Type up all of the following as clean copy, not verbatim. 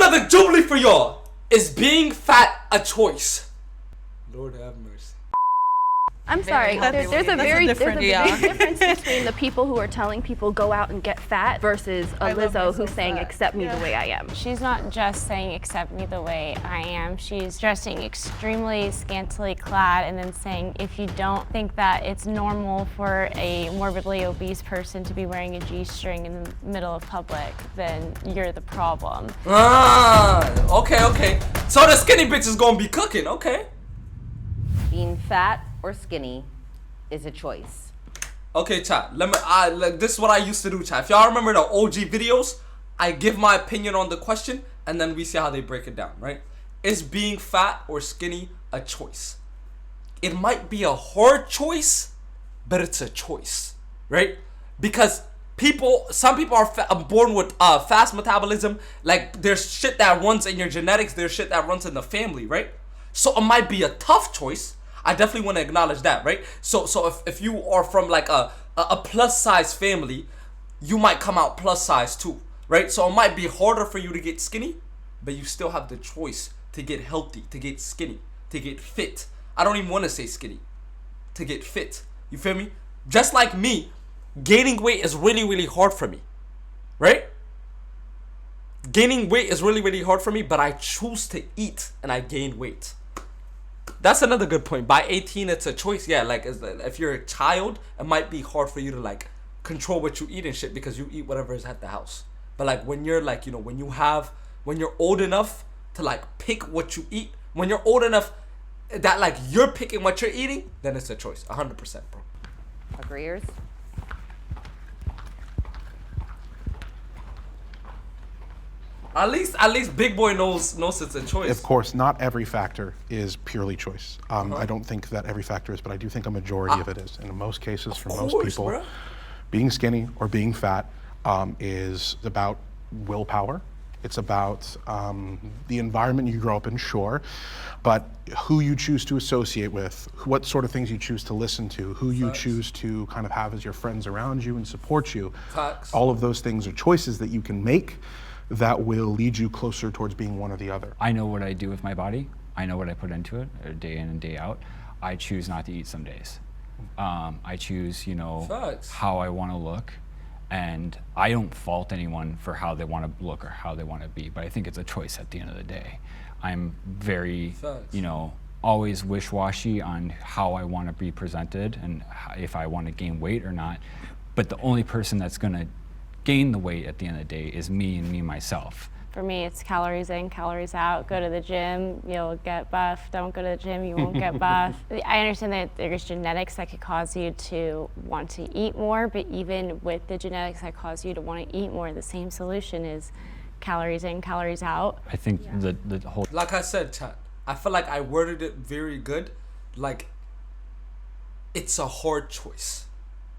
another jubilee for y'all. Is being fat a choice? Lord have mercy. I'm sorry, there's a big difference between the people who are telling people go out and get fat versus a Lizzo who's saying accept me the way I am. She's not just saying accept me the way I am, she's dressing extremely scantily clad and then saying if you don't think that it's normal for a morbidly obese person to be wearing a G-string in the middle of public, then you're the problem. Okay. So the skinny bitch is gonna be cooking, okay. Being fat or skinny is a choice. Okay, chat. This is what I used to do, chat. If y'all remember the OG videos, I give my opinion on the question, and then we see how they break it down, right? Is being fat or skinny a choice? It might be a hard choice, but it's a choice, right? Because some people are born with fast metabolism. Like, there's shit that runs in your genetics, there's shit that runs in the family, right? So it might be a tough choice. I definitely want to acknowledge that, right? So if you are from like a plus size family, you might come out plus size too, right? So it might be harder for you to get skinny, but you still have the choice to get healthy, to get skinny, to get fit. I don't even want to say skinny, to get fit. You feel me? Just like me, gaining weight is really, really hard for me, right? Gaining weight is really, really hard for me, but I choose to eat and I gain weight. That's another good point. By 18, it's a choice. Yeah, like if you're a child, it might be hard for you to like control what you eat and shit because you eat whatever is at the house. But like when you're like, you know, when you're old enough to like pick what you eat, when you're old enough that like you're picking what you're eating, then it's a choice. 100%, bro. Agreeers? At least Big Boy knows it's a choice. Of course, not every factor is purely choice. I don't think that every factor is, but I do think a majority of it is. And in most cases, for most people, bro. Being skinny or being fat is about willpower. It's about the environment you grow up in, sure, but who you choose to associate with, what sort of things you choose to listen to, who you choose to kind of have as your friends around you and support you. Facts. All of those things are choices that you can make that will lead you closer towards being one or the other. I know what I do with my body. I know what I put into it day in and day out. I choose not to eat some days. I choose, Facts. how I want to look. And I don't fault anyone for how they want to look or how they want to be, but I think it's a choice at the end of the day. I'm very, Facts. always wish-washy on how I want to be presented and if I want to gain weight or not. But the only person that's going to gain the weight at the end of the day is me and me myself. For me, it's calories in, calories out. Go to the gym, you'll get buff. Don't go to the gym, you won't get buff. I understand that there's genetics that could cause you to want to eat more, but even with the genetics that cause you to want to eat more, the same solution is calories in, calories out. I think the whole... Like I said, chat, I feel like I worded it very good. Like, it's a hard choice.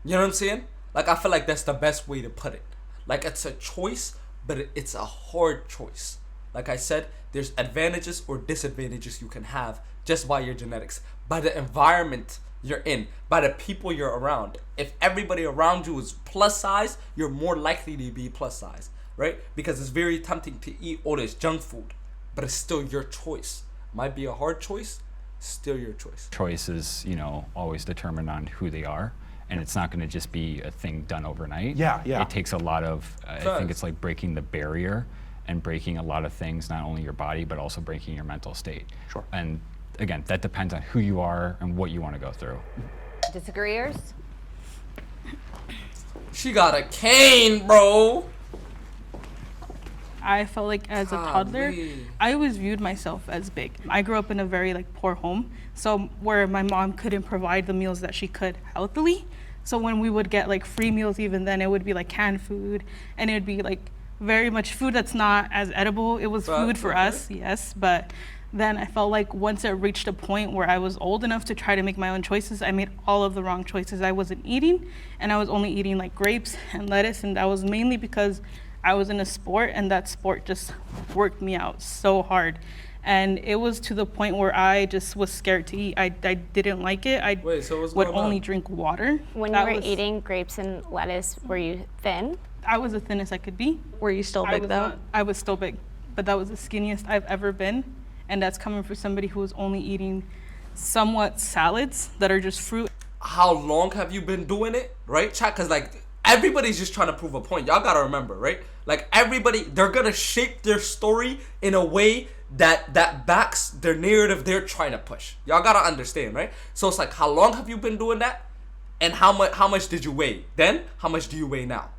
You know what I'm saying? Like, I feel like that's the best way to put it. Like, it's a choice, but it's a hard choice. Like I said, there's advantages or disadvantages you can have just by your genetics, by the environment you're in, by the people you're around. If everybody around you is plus size, you're more likely to be plus size, right? Because it's very tempting to eat all this junk food, but it's still your choice. Might be a hard choice, still your choice. Choice is, always determined on who they are. And it's not going to just be a thing done overnight. Yeah. It takes a lot of, I think it's like breaking the barrier and breaking a lot of things, not only your body, but also breaking your mental state. Sure. And again, that depends on who you are and what you want to go through. Disagreeers? She got a cane, bro. I felt like as a toddler, I always viewed myself as big. I grew up in a very poor home, so where my mom couldn't provide the meals that she could healthily. So when we would get free meals, even then it would be canned food, and it would be very much food that's not as edible. It was food for us, yes, but then I felt like once it reached a point where I was old enough to try to make my own choices, I made all of the wrong choices. I wasn't eating, and I was only eating grapes and lettuce, and that was mainly because I was in a sport, and that sport just worked me out so hard. And it was to the point where I just was scared to eat. I didn't like it. I would only drink water. When you were eating grapes and lettuce, were you thin? I was the thinnest I could be. Were you still big though? I was still big. but that was the skinniest I've ever been. And that's coming from somebody who was only eating somewhat salads that are just fruit. How long have you been doing it, right, chat? Because like everybody's just trying to prove a point. Y'all gotta remember, right? Like everybody, they're gonna shape their story in a way that backs their narrative they're trying to push. Y'all gotta understand, right? So it's like, how long have you been doing that, and how much did you weigh then? How much do you weigh now?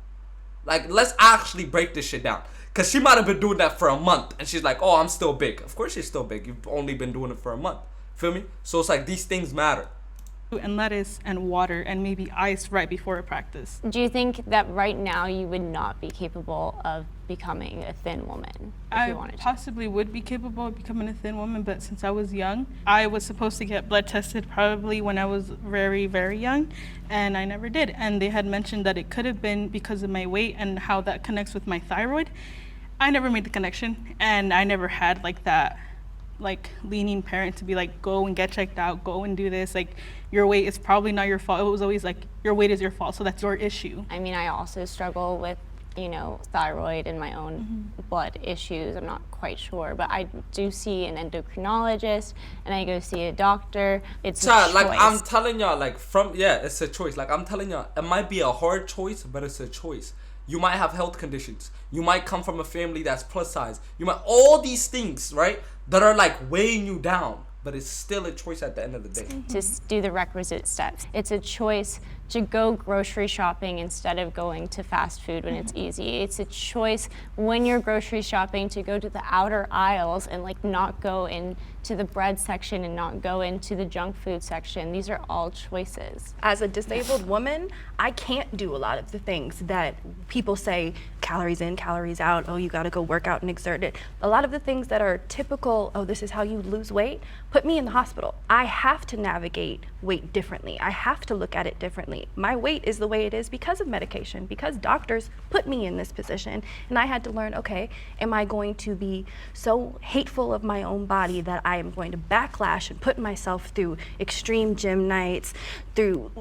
Like, let's actually break this shit down. Because she might have been doing that for a month. And she's like, oh, I'm still big. Of course you're still big. You've only been doing it for a month. Feel me? So it's like, these things matter. And lettuce and water and maybe ice right before a practice. Do you think that right now you would not be capable of becoming a thin woman if you wanted to? I possibly would be capable of becoming a thin woman, but since I was young, I was supposed to get blood tested probably when I was very, very young, and I never did. And they had mentioned that it could have been because of my weight and how that connects with my thyroid. I never made the connection, and I never had like that leaning parent to be like, go and get checked out, go and do this, like your weight is probably not your fault. It was always like, your weight is your fault, so that's your issue. I mean, I also struggle with, thyroid and my own blood issues. I'm not quite sure, but I do see an endocrinologist and I go see a doctor. It's a choice. Like I'm telling y'all, it's a choice. Like I'm telling y'all, it might be a hard choice, but it's a choice. You might have health conditions. You might come from a family that's plus size. You might, all these things, right, that are like weighing you down, but it's still a choice at the end of the day. To do the requisite steps. It's a choice to go grocery shopping instead of going to fast food when it's easy. It's a choice when you're grocery shopping to go to the outer aisles and like not go into the bread section and not go into the junk food section. These are all choices. As a disabled woman, I can't do a lot of the things that people say, calories in, calories out, oh, you gotta go work out and exert it. A lot of the things that are typical, oh, this is how you lose weight, put me in the hospital. I have to navigate weight differently. I have to look at it differently. My weight is the way it is because of medication, because doctors put me in this position. And I had to learn, okay, am I going to be so hateful of my own body that I am going to backlash and put myself through extreme gym nights, through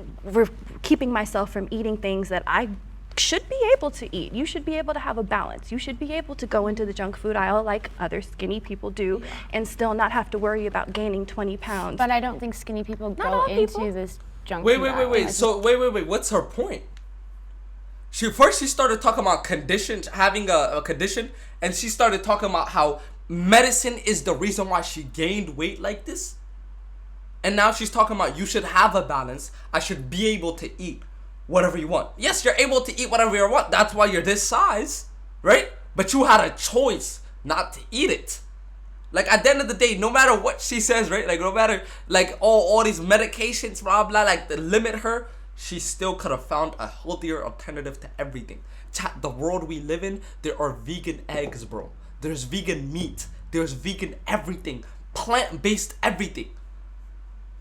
keeping myself from eating things that I should be able to eat. You should be able to have a balance. You should be able to go into the junk food aisle like other skinny people do and still not have to worry about gaining 20 pounds. But I don't think skinny people go into this junk food food aisle. Wait. So wait. What's her point? She started talking about conditions, having a condition, and she started talking about how medicine is the reason why she gained weight like this. And now she's talking about you should have a balance. I should be able to eat whatever you want. Yes, you're able to eat whatever you want. That's why you're this size, right? But you had a choice not to eat it. Like at the end of the day, no matter what she says, right? Like no matter like all these medications, blah blah, like that limit her, she still could have found a healthier alternative to everything. Chat, the world we live in, there are vegan eggs, bro. There's vegan meat. There's vegan everything. Plant-based everything.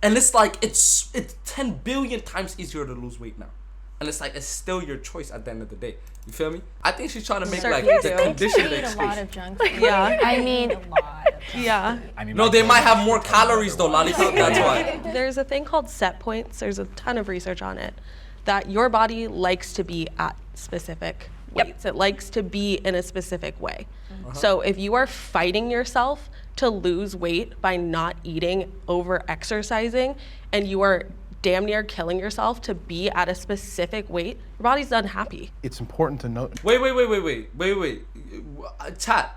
And it's like it's 10 billion times easier to lose weight now. And it's like, it's still your choice at the end of the day. You feel me? I think she's trying to make like the condition excuse. A lot of junk food. Yeah, I mean, a lot of junk food. I mean, no, they might have more calories though, Lollipop. That's why. There's a thing called set points. There's a ton of research on it. That your body likes to be at specific weights. It likes to be in a specific way. So if you are fighting yourself to lose weight by not eating, over exercising, and you are damn near killing yourself to be at a specific weight, your body's unhappy. It's important to note. Wait. Chat.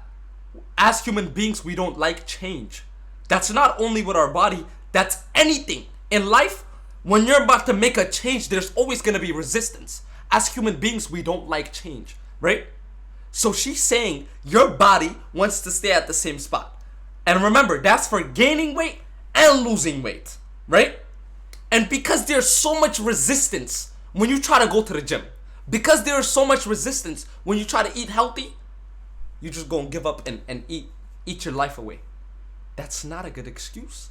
As human beings, we don't like change. That's not only with our body, that's anything. In life, when you're about to make a change, there's always gonna be resistance. As human beings, we don't like change, right? So she's saying your body wants to stay at the same spot. And remember, that's for gaining weight and losing weight, right? And because there's so much resistance when you try to go to the gym, because there's so much resistance when you try to eat healthy, you just go and give up and eat your life away. That's not a good excuse.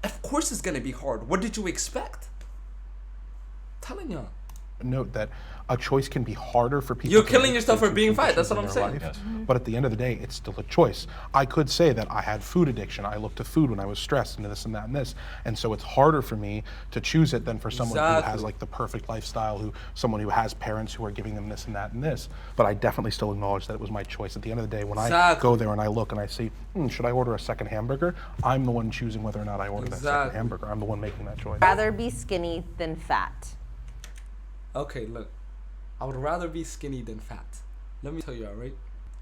Of course it's gonna be hard. What did you expect? I'm telling y'all. note that a choice can be harder for people. You're to killing make yourself due for to being fat. That's conditions what in I'm their saying. life. But at the end of the day, it's still a choice. I could say that I had food addiction. I looked to food when I was stressed and this and that and this. And so it's harder for me to choose it than for someone who has Exactly. like the perfect lifestyle, someone who has parents who are giving them this and that and this. But I definitely still acknowledge that it was my choice. At the end of the day, when I Exactly. go there and I look and I see, should I order a second hamburger? I'm the one choosing whether or not I order that second Exactly. hamburger. I'm the one making that choice. Rather be skinny than fat. Okay, look. I would rather be skinny than fat. Let me tell you, alright?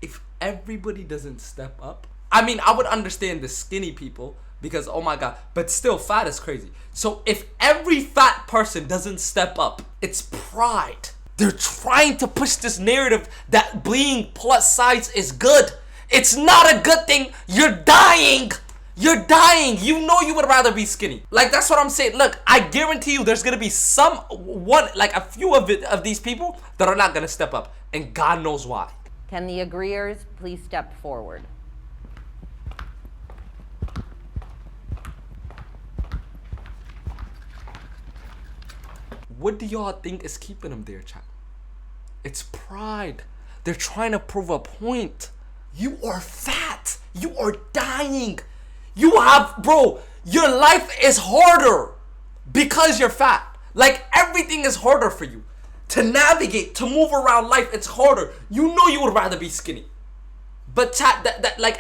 If everybody doesn't step up, I mean, I would understand the skinny people because, oh my god, but still, fat is crazy. So if every fat person doesn't step up, it's pride. They're trying to push this narrative that being plus size is good. It's not a good thing. You're dying. You're dying. You know you would rather be skinny. Like, that's what I'm saying. Look, I guarantee you there's going to be a few of these people that are not going to step up. And God knows why. Can the agreeers please step forward? What do y'all think is keeping them there, chat? It's pride. They're trying to prove a point. You are fat. You are dying. You have, bro, your life is harder because you're fat. Like, everything is harder for you. To navigate, to move around life, it's harder. You know you would rather be skinny. But chat,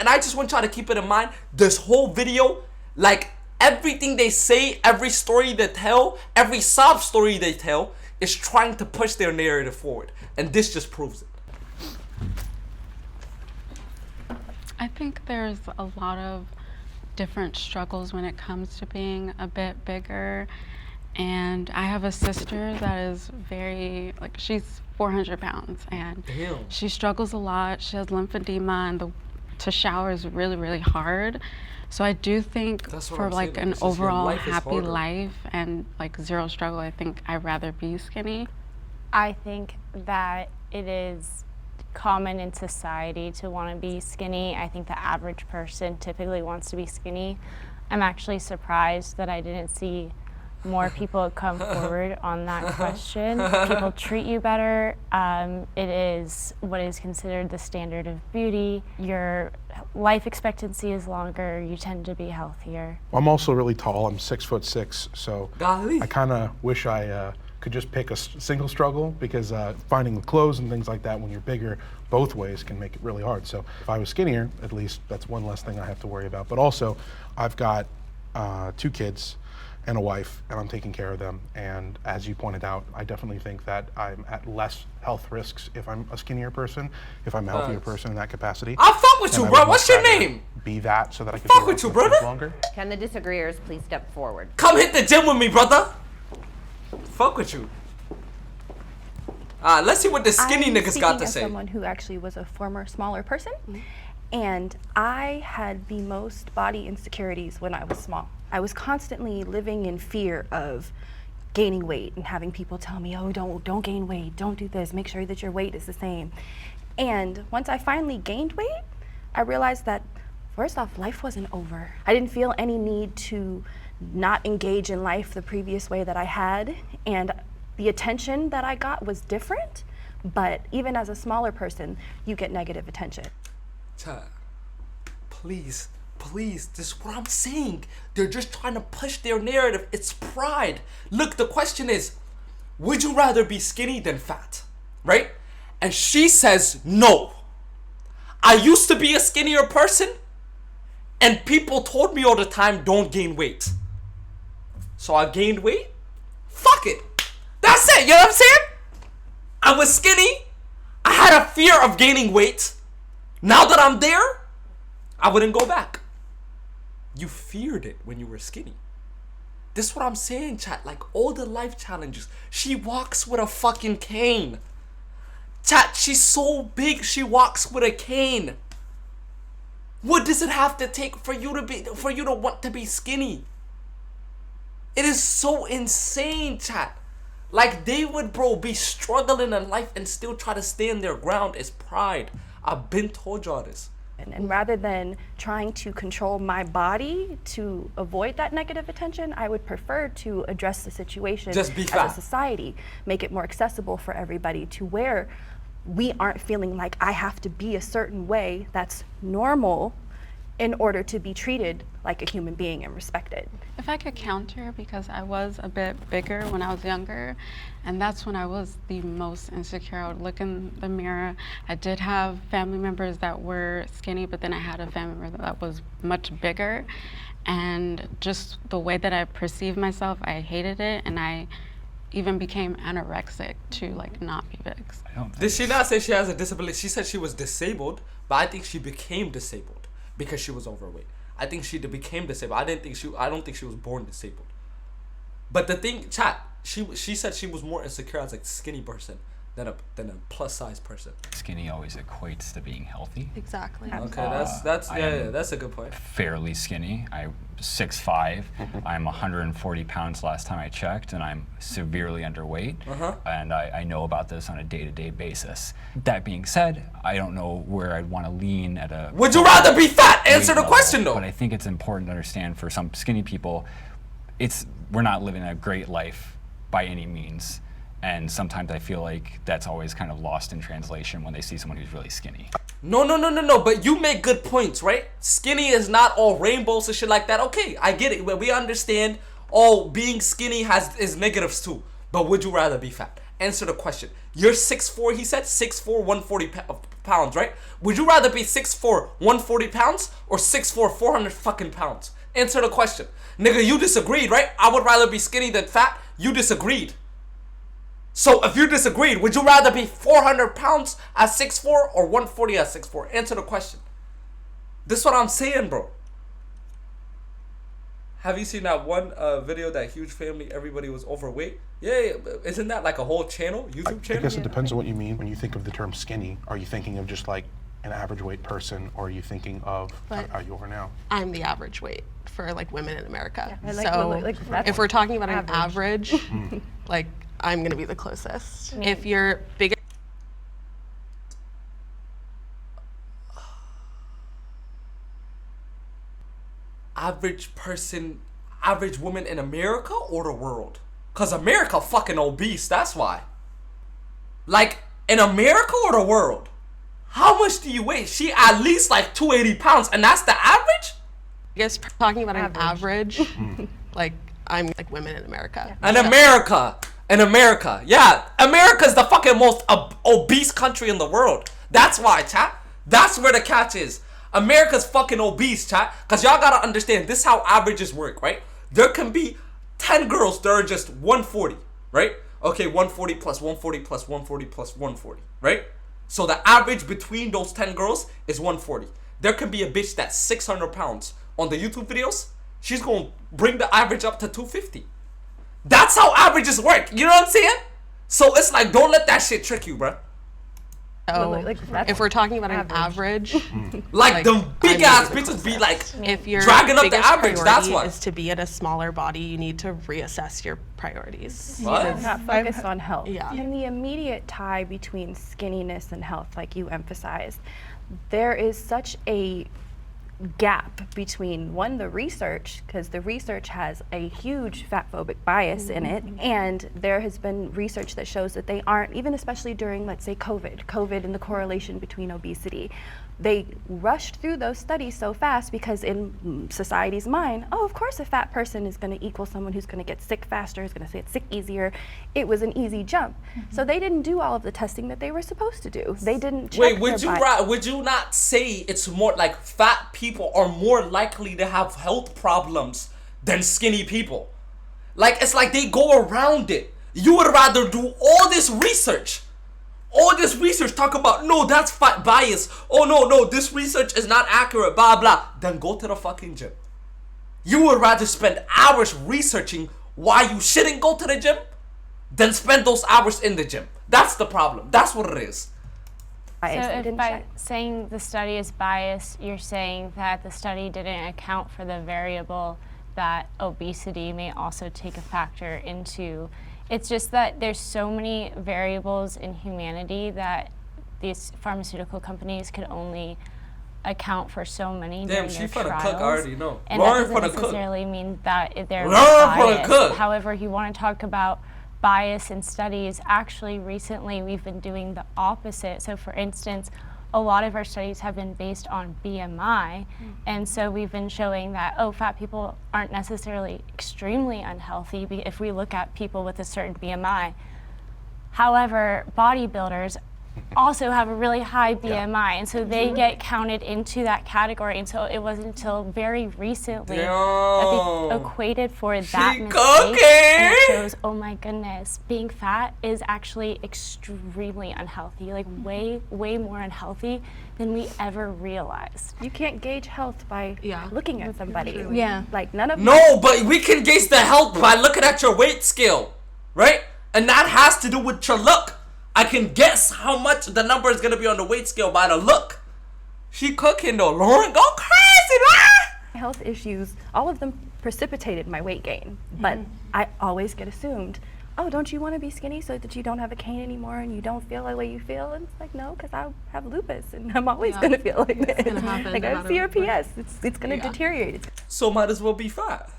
and I just want y'all to keep it in mind, this whole video, like, everything they say, every story they tell, every sob story they tell, is trying to push their narrative forward. And this just proves it. I think there's a lot of different struggles when it comes to being a bit bigger. And I have a sister that is she's 400 pounds and Damn. she struggles a lot. She has lymphedema and to shower is really, really hard. So I do think That's what for I'm like saying. an This is your overall life is happy harder. life and like zero struggle, I think I'd rather be skinny. I think that it is common in society to want to be skinny. I think the average person typically wants to be skinny. I'm actually surprised that I didn't see more people come forward on that question. People treat you better. It is what is considered the standard of beauty. Your life expectancy is longer. You tend to be healthier. I'm also really tall. I'm 6'6", so Golly. I kind of wish I could just pick a single struggle because finding the clothes and things like that when you're bigger both ways can make it really hard. So if I was skinnier, at least that's one less thing I have to worry about. But also, I've got 2 kids and a wife, and I'm taking care of them. And as you pointed out, I definitely think that I'm at less health risks if I'm a skinnier person, if I'm a healthier Thanks. person in that capacity. I fuck with then you, I bro. would What's much your rather name? Be that so that I can Fuck be with you, around for brother. longer. Can the disagreeers please step forward? Come hit the gym with me, brother. Fuck with you. Let's see what the skinny I'm niggas got speaking to as say. someone who actually was a former smaller person, and I had the most body insecurities when I was small. I was constantly living in fear of gaining weight and having people tell me, oh, don't gain weight, don't do this, make sure that your weight is the same. And once I finally gained weight, I realized that first off, life wasn't over. I didn't feel any need to not engage in life the previous way that I had, and the attention that I got was different, but even as a smaller person, you get negative attention. Chat, please, this is what I'm saying. They're just trying to push their narrative. It's pride. Look, the question is, would you rather be skinny than fat? Right? And she says, no. I used to be a skinnier person, and people told me all the time, don't gain weight. So I gained weight? Fuck it. That's it, you know what I'm saying? I was skinny. I had a fear of gaining weight. Now that I'm there, I wouldn't go back. You feared it when you were skinny. This is what I'm saying, chat. Like, all the life challenges. She walks with a fucking cane. Chat, she's so big, she walks with a cane. What does it have to take for you to want to be skinny? It is so insane, chat. Like, they would, bro, be struggling in life and still try to stand their ground. Is pride. I've been told y'all this. attention. And rather than trying to control my body to avoid that negative attention, I would prefer to address the situation Just be as fat. a society, make it more accessible for everybody to where we aren't feeling like I have to be a certain way that's normal in order to be treated like a human being and respected. If I could counter, because I was a bit bigger when I was younger, and that's when I was the most insecure. I would look in the mirror. I did have family members that were skinny, but then I had a family member that was much bigger. And just the way that I perceived myself, I hated it, and I even became anorexic to like not be big. Did she not say she has a disability? She said she was disabled, but I think she became disabled because she was overweight. I think she became disabled. I don't think she was born disabled. But the thing, chat, she said she was more insecure as a skinny person than a plus size person. Skinny always equates to being healthy. Exactly. Okay, that's a good point. Fairly skinny. I'm 6'5". I'm 140 pounds last time I checked, and I'm severely underweight. And I know about this on a day-to-day basis. That being said, I don't know where I'd want to lean at a. Would you rather be fat? Answer the level, question though. But I think it's important to understand for some skinny people, we're not living a great life by any means. And sometimes I feel like that's always kind of lost in translation when they see someone who's really skinny. No. But you make good points, right? Skinny is not all rainbows and shit like that. Okay, I get it. We understand. Being skinny is negatives too. But would you rather be fat? Answer the question. You're 6'4", he said? 6'4", 140 pounds, right? Would you rather be 6'4", 140 pounds or 6'4", 400 fucking pounds? Answer the question. Nigga, you disagreed, right? I would rather be skinny than fat. You disagreed. So if you disagreed, would you rather be 400 pounds at 6'4" or 140 at 6'4"? Answer the question. This is what I'm saying, bro. Have you seen that one video, that huge family, everybody was overweight? Yeah, isn't that like a whole channel, YouTube channel? I guess it depends on what you mean when you think of the term skinny. Are you thinking of just like an average weight person, or are you thinking of how you are now? I'm the average weight for like women in America. Yeah, so if we're talking about an average, like I'm gonna be the closest. If you're bigger. Average person, average woman in America or the world? Cause America fucking obese, that's why. Like, in America or the world? How much do you weigh? She at least like 280 pounds, and that's the average? I guess talking about an average, like I'm like women in America. In America, yeah. America's the fucking most obese country in the world. That's why, chat. That's where the catch is. America's fucking obese, chat. Because y'all gotta understand, this is how averages work, right? There can be 10 girls that are just 140, right? Okay, 140 plus 140 plus 140 plus 140, right? So the average between those 10 girls is 140. There can be a bitch that's 600 pounds. On the YouTube videos, she's gonna bring the average up to 250. That's how averages work. You know what I'm saying? So it's like, don't let that shit trick you, bruh. So if we're talking about an average, like the big ass bitches be like, if you're dragging up the average, that's why. Is to be at a smaller body, you need to reassess your priorities. What? Not focused on health. Yeah. And the immediate tie between skinniness and health, like you emphasized, there is such a gap between the research, because the research has a huge fat phobic bias in it, and there has been research that shows that they aren't, even especially during, let's say, COVID and the correlation between obesity. They rushed through those studies so fast because in society's mind, oh, of course a fat person is going to equal someone who's going to get sick faster, is going to get sick easier. It was an easy jump. So they didn't do all of the testing that they were supposed to do. They didn't check Wait, would you not say it's more like fat people are more likely to have health problems than skinny people? Like, it's like they go around it. You would rather do all this research talk about, no, that's fat bias. Oh, no, this research is not accurate, blah, blah. Then go to the fucking gym. You would rather spend hours researching why you shouldn't go to the gym than spend those hours in the gym. That's the problem. That's what it is. So if by saying the study is biased, you're saying that the study didn't account for the variable that obesity may also take a factor into. It's just that there's so many variables in humanity that these pharmaceutical companies could only account for so many Damn, during she their finna trials. cook, I already know. And Lauren that finna doesn't cook. necessarily mean that they're Lauren finna biased. cook. However, if you want to talk about bias in studies, actually recently we've been doing the opposite. So for instance, a lot of our studies have been based on BMI, and so we've been showing that, fat people aren't necessarily extremely unhealthy if we look at people with a certain BMI. However, bodybuilders also have a really high BMI, and so they get counted into that category. And so it wasn't until very recently that they equated for that mistake, and it shows, oh my goodness, being fat is actually extremely unhealthy, like way more unhealthy than we ever realized. You can't gauge health by looking at somebody. Yeah. Like none of No, but we can gauge the health by looking at your weight scale, right? And that has to do with your look. I can guess how much the number is gonna be on the weight scale by the look. She cooking though. Lauren, go crazy, man. health issues, all of them precipitated my weight gain. But I always get assumed, oh, don't you want to be skinny so that you don't have a cane anymore and you don't feel the way you feel? And it's like, no, because I have lupus and I'm always going to feel like this. gonna happen Like no I have matter what. CRPS. It's going to deteriorate. So might as well be fat.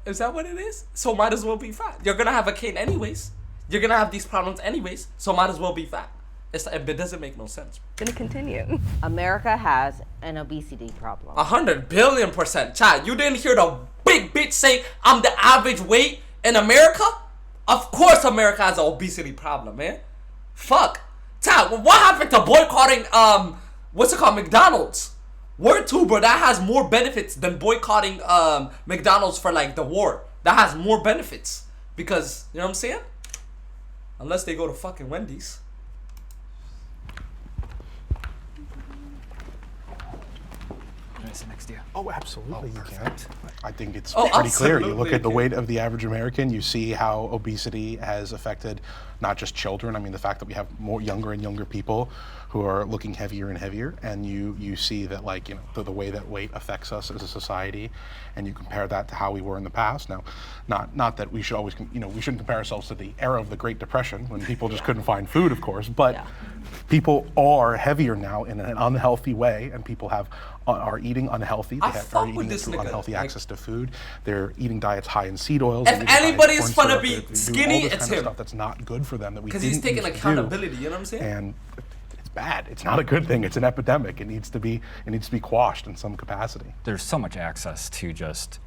Is that what it is? So might as well be fat. You're gonna have a cane anyways. You're gonna have these problems anyways. So might as well be fat. It doesn't make no sense. It's going to continue. America has an obesity problem. 100 billion%. Chad, you didn't hear the big bitch say I'm the average weight in America? Of course America has an obesity problem, man. Fuck. Chad, what happened to boycotting, what's it called, McDonald's? Word too, bro, that has more benefits than boycotting McDonald's for like the war. That has more benefits. Because, you know what I'm saying? Unless they go to fucking Wendy's. Next to you. Oh, absolutely, you can. I think it's Oh, pretty clear. You look absolutely, at the okay. weight of the average American, you see how obesity has affected not just children. I mean, the fact that we have more younger and younger people who are looking heavier and heavier, and you see that, like, you know, the way that weight affects us as a society, and you compare that to how we were in the past. Now, not that we should always, you know, we shouldn't compare ourselves to the era of the Great Depression when people just couldn't find food, of course, but people are heavier now in an unhealthy way, and people are eating unhealthy. I They fuck are with eating this through nigga. unhealthy Like- access to food. They're eating diets high in seed oils. If they're eating high in anybody is corn finna syrup, be they're doing skinny, all this it's kind of him. stuff that's not good for them that we Because didn't he's taking used to accountability, you know what I'm saying? And it's bad. It's not a good thing. It's an epidemic. It needs to be quashed in some capacity. There's so much access to just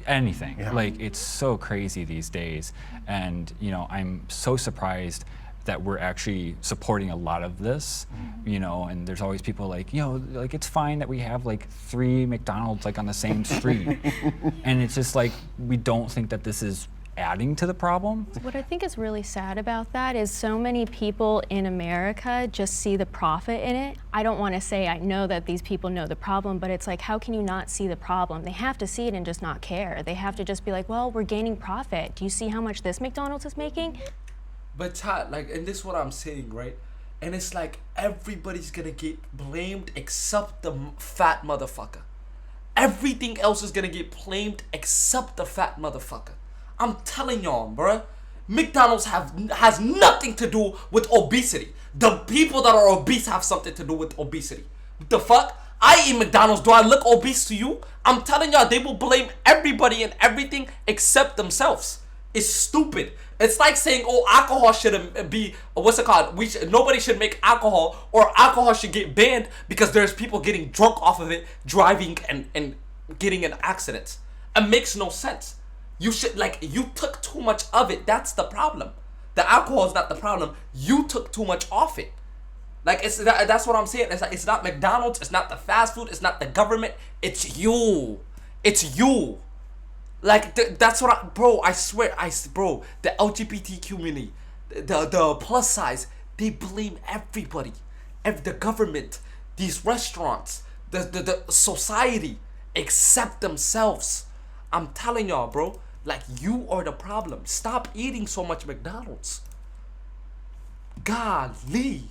anything. Yeah. Like, it's so crazy these days, and you know, I'm so surprised that we're actually supporting a lot of this, you know, and there's always people like, you know, like, it's fine that we have like 3 McDonald's like on the same street. And it's just like, we don't think that this is adding to the problem. What I think is really sad about that is so many people in America just see the profit in it. I don't want to say I know that these people know the problem, but it's like, how can you not see the problem? They have to see it and just not care. They have to just be like, well, we're gaining profit. Do you see how much this McDonald's is making? But Todd, like, and this is what I'm saying, right? And it's like everybody's gonna get blamed except the fat motherfucker. Everything else is gonna get blamed except the fat motherfucker. I'm telling y'all, bruh. McDonald's has nothing to do with obesity. The people that are obese have something to do with obesity. What the fuck? I eat McDonald's. Do I look obese to you? I'm telling y'all, they will blame everybody and everything except themselves. It's stupid. It's like saying, oh, alcohol shouldn't be, what's it called? Nobody should make alcohol, or alcohol should get banned because there's people getting drunk off of it, driving and getting in accidents. It makes no sense. You should, like, you took too much of it. That's the problem. The alcohol is not the problem. You took too much off it. Like, that's what I'm saying. It's like, it's not McDonald's. It's not the fast food. It's not the government. It's you. It's you. Like, that's what bro, I swear, bro, the LGBT community, the plus size, they blame everybody. The government, these restaurants, the society, except themselves. I'm telling y'all, bro, like, you are the problem. Stop eating so much McDonald's. Golly.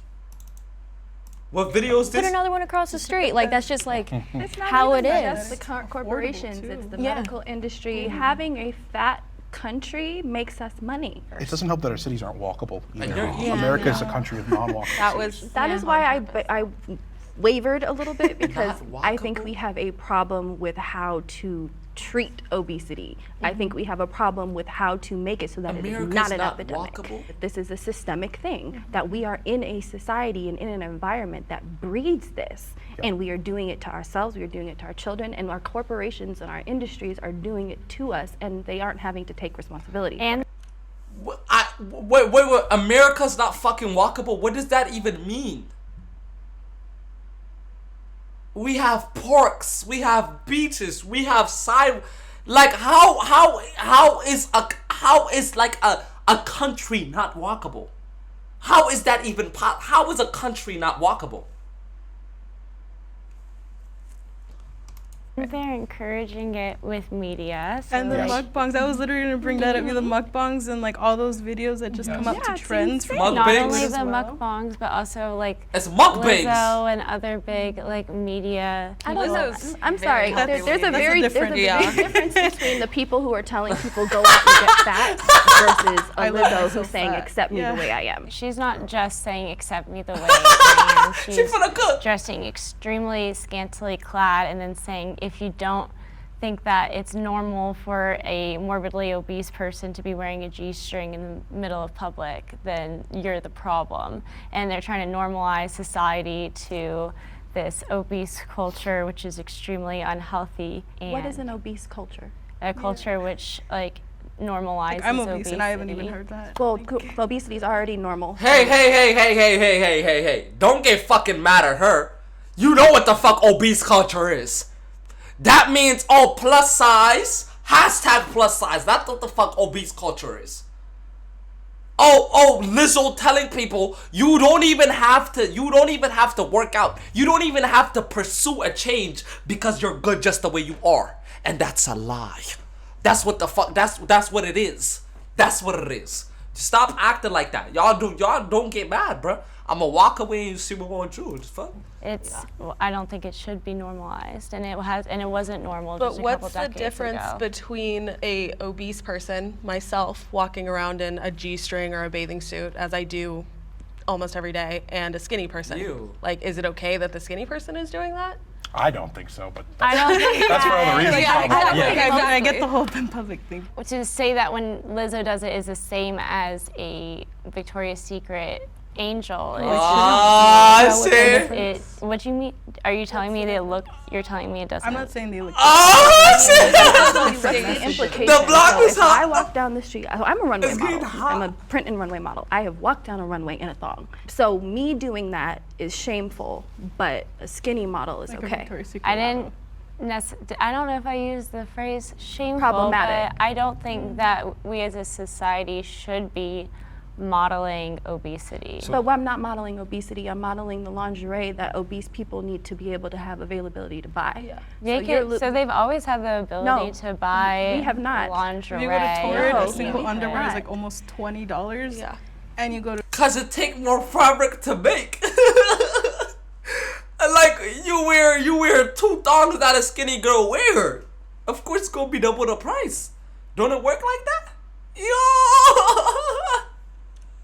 What video is Put this? another one across the street. Like, that's just like It's not how it even just is. the corporations, it's the Yeah. medical industry. Having a fat country makes us money. It doesn't help that our cities aren't walkable. And Either. you're- America is a country of non-walkable That cities. was That is why I wavered a little bit because Not I think walkable? we have a problem with how to treat obesity. I think we have a problem with how to make it so that it is America's not an not epidemic. walkable? This is a systemic thing that we are in a society and in an environment that breeds this. And we are doing it to ourselves, we are doing it to our children, and our corporations and our industries are doing it to us, and they aren't having to take responsibility. And Wait, America's not fucking walkable? What does that even mean? We have parks, we have beaches, we have like how is like a country not walkable? How is that even how is a country not walkable? they're encouraging it with media. So And the like, mukbangs, I was literally gonna bring that up. The mukbangs and like all those videos that just come up to it's trends. insane. from not Mukbangs only as the well. mukbangs, but also like It's mukbangs. Lizzo and other big like media. I don't know. Lizzo's I'm very sorry. popular. There's a That's a very different- big yeah. difference between the people who are telling people go out and get fat versus a I love Lizzo myself who's saying fat. accept me Yeah. the way I am. She's not just saying accept me the way I am. She She's finna cook. dressing extremely scantily clad and then saying if you don't think that it's normal for a morbidly obese person to be wearing a G-string in the middle of public, then you're the problem. And they're trying to normalize society to this obese culture, which is extremely unhealthy. And What is an obese culture? a culture which like normalizes I'm obese and I haven't even obesity. heard that. Well, obesity is already normal. Hey. Don't get fucking mad at her. You know what the fuck obese culture is. That means, plus size. Hashtag plus size. That's what the fuck obese culture is. Lizzo telling people you don't even have to work out. You don't even have to pursue a change because you're good just the way you are. And that's a lie. That's what the fuck, that's what it is. That's what it is. Stop acting like that. Y'all don't get mad, bruh. I'ma walk away and see what we're gonna do. Just fuck. Well, I don't think it should be normalized, and it wasn't normal But just a couple what's the decades difference ago. between a obese person, myself, walking around in a G-string or a bathing suit, as I do almost every day, and a skinny person? You. Like, is it okay that the skinny person is doing that? I don't think so, but I don't think that's for other reasons. Yeah, probably. exactly. I get the whole in public thing. to say that when Lizzo does it is the same as a Victoria's Secret angel. What do you mean? Are you telling me they look? You're telling me it doesn't. I'm not saying they look. What's the implication? The block So is if hot. I walk down the street, I'm a runway It's getting model. hot. I'm a print and runway model. I have walked down a runway in a thong. So me doing that is shameful, but a skinny model is Like a okay. Victoria's Secret I didn't. model. I don't know if I use the phrase shameful, Problematic. but I don't think that we as a society should be modeling obesity. But I'm not modeling obesity. I'm modeling the lingerie that obese people need to be able to have availability to buy. Yeah. So they've always had the ability to buy we have not. lingerie. If you go to Torrid, No, a single we have underwear is not. like almost $20. Yeah. And you go to Cause it take more fabric to make. Like you wear 2 thongs that a skinny girl wear. Of course it's gonna be double the price. Don't it work like that?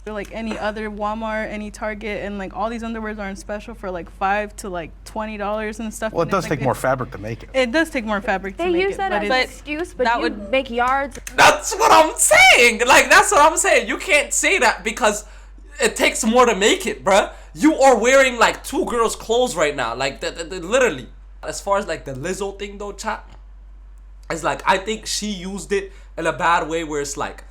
Yo. like any other Walmart, any Target, and like all these underwears are on special for like $5 to like $20 and stuff. Well, it and does it's take like more fabric to make it. It does take more fabric to They make use it, that but as it's- an excuse, but that you would- make yards. That's what I'm saying. Like that's what I'm saying. You can't say that because it takes more to make it, bruh. You are wearing like 2 girls' clothes right now. Like literally. As far as like the Lizzo thing though, chat, it's like I think she used it in a bad way where it's like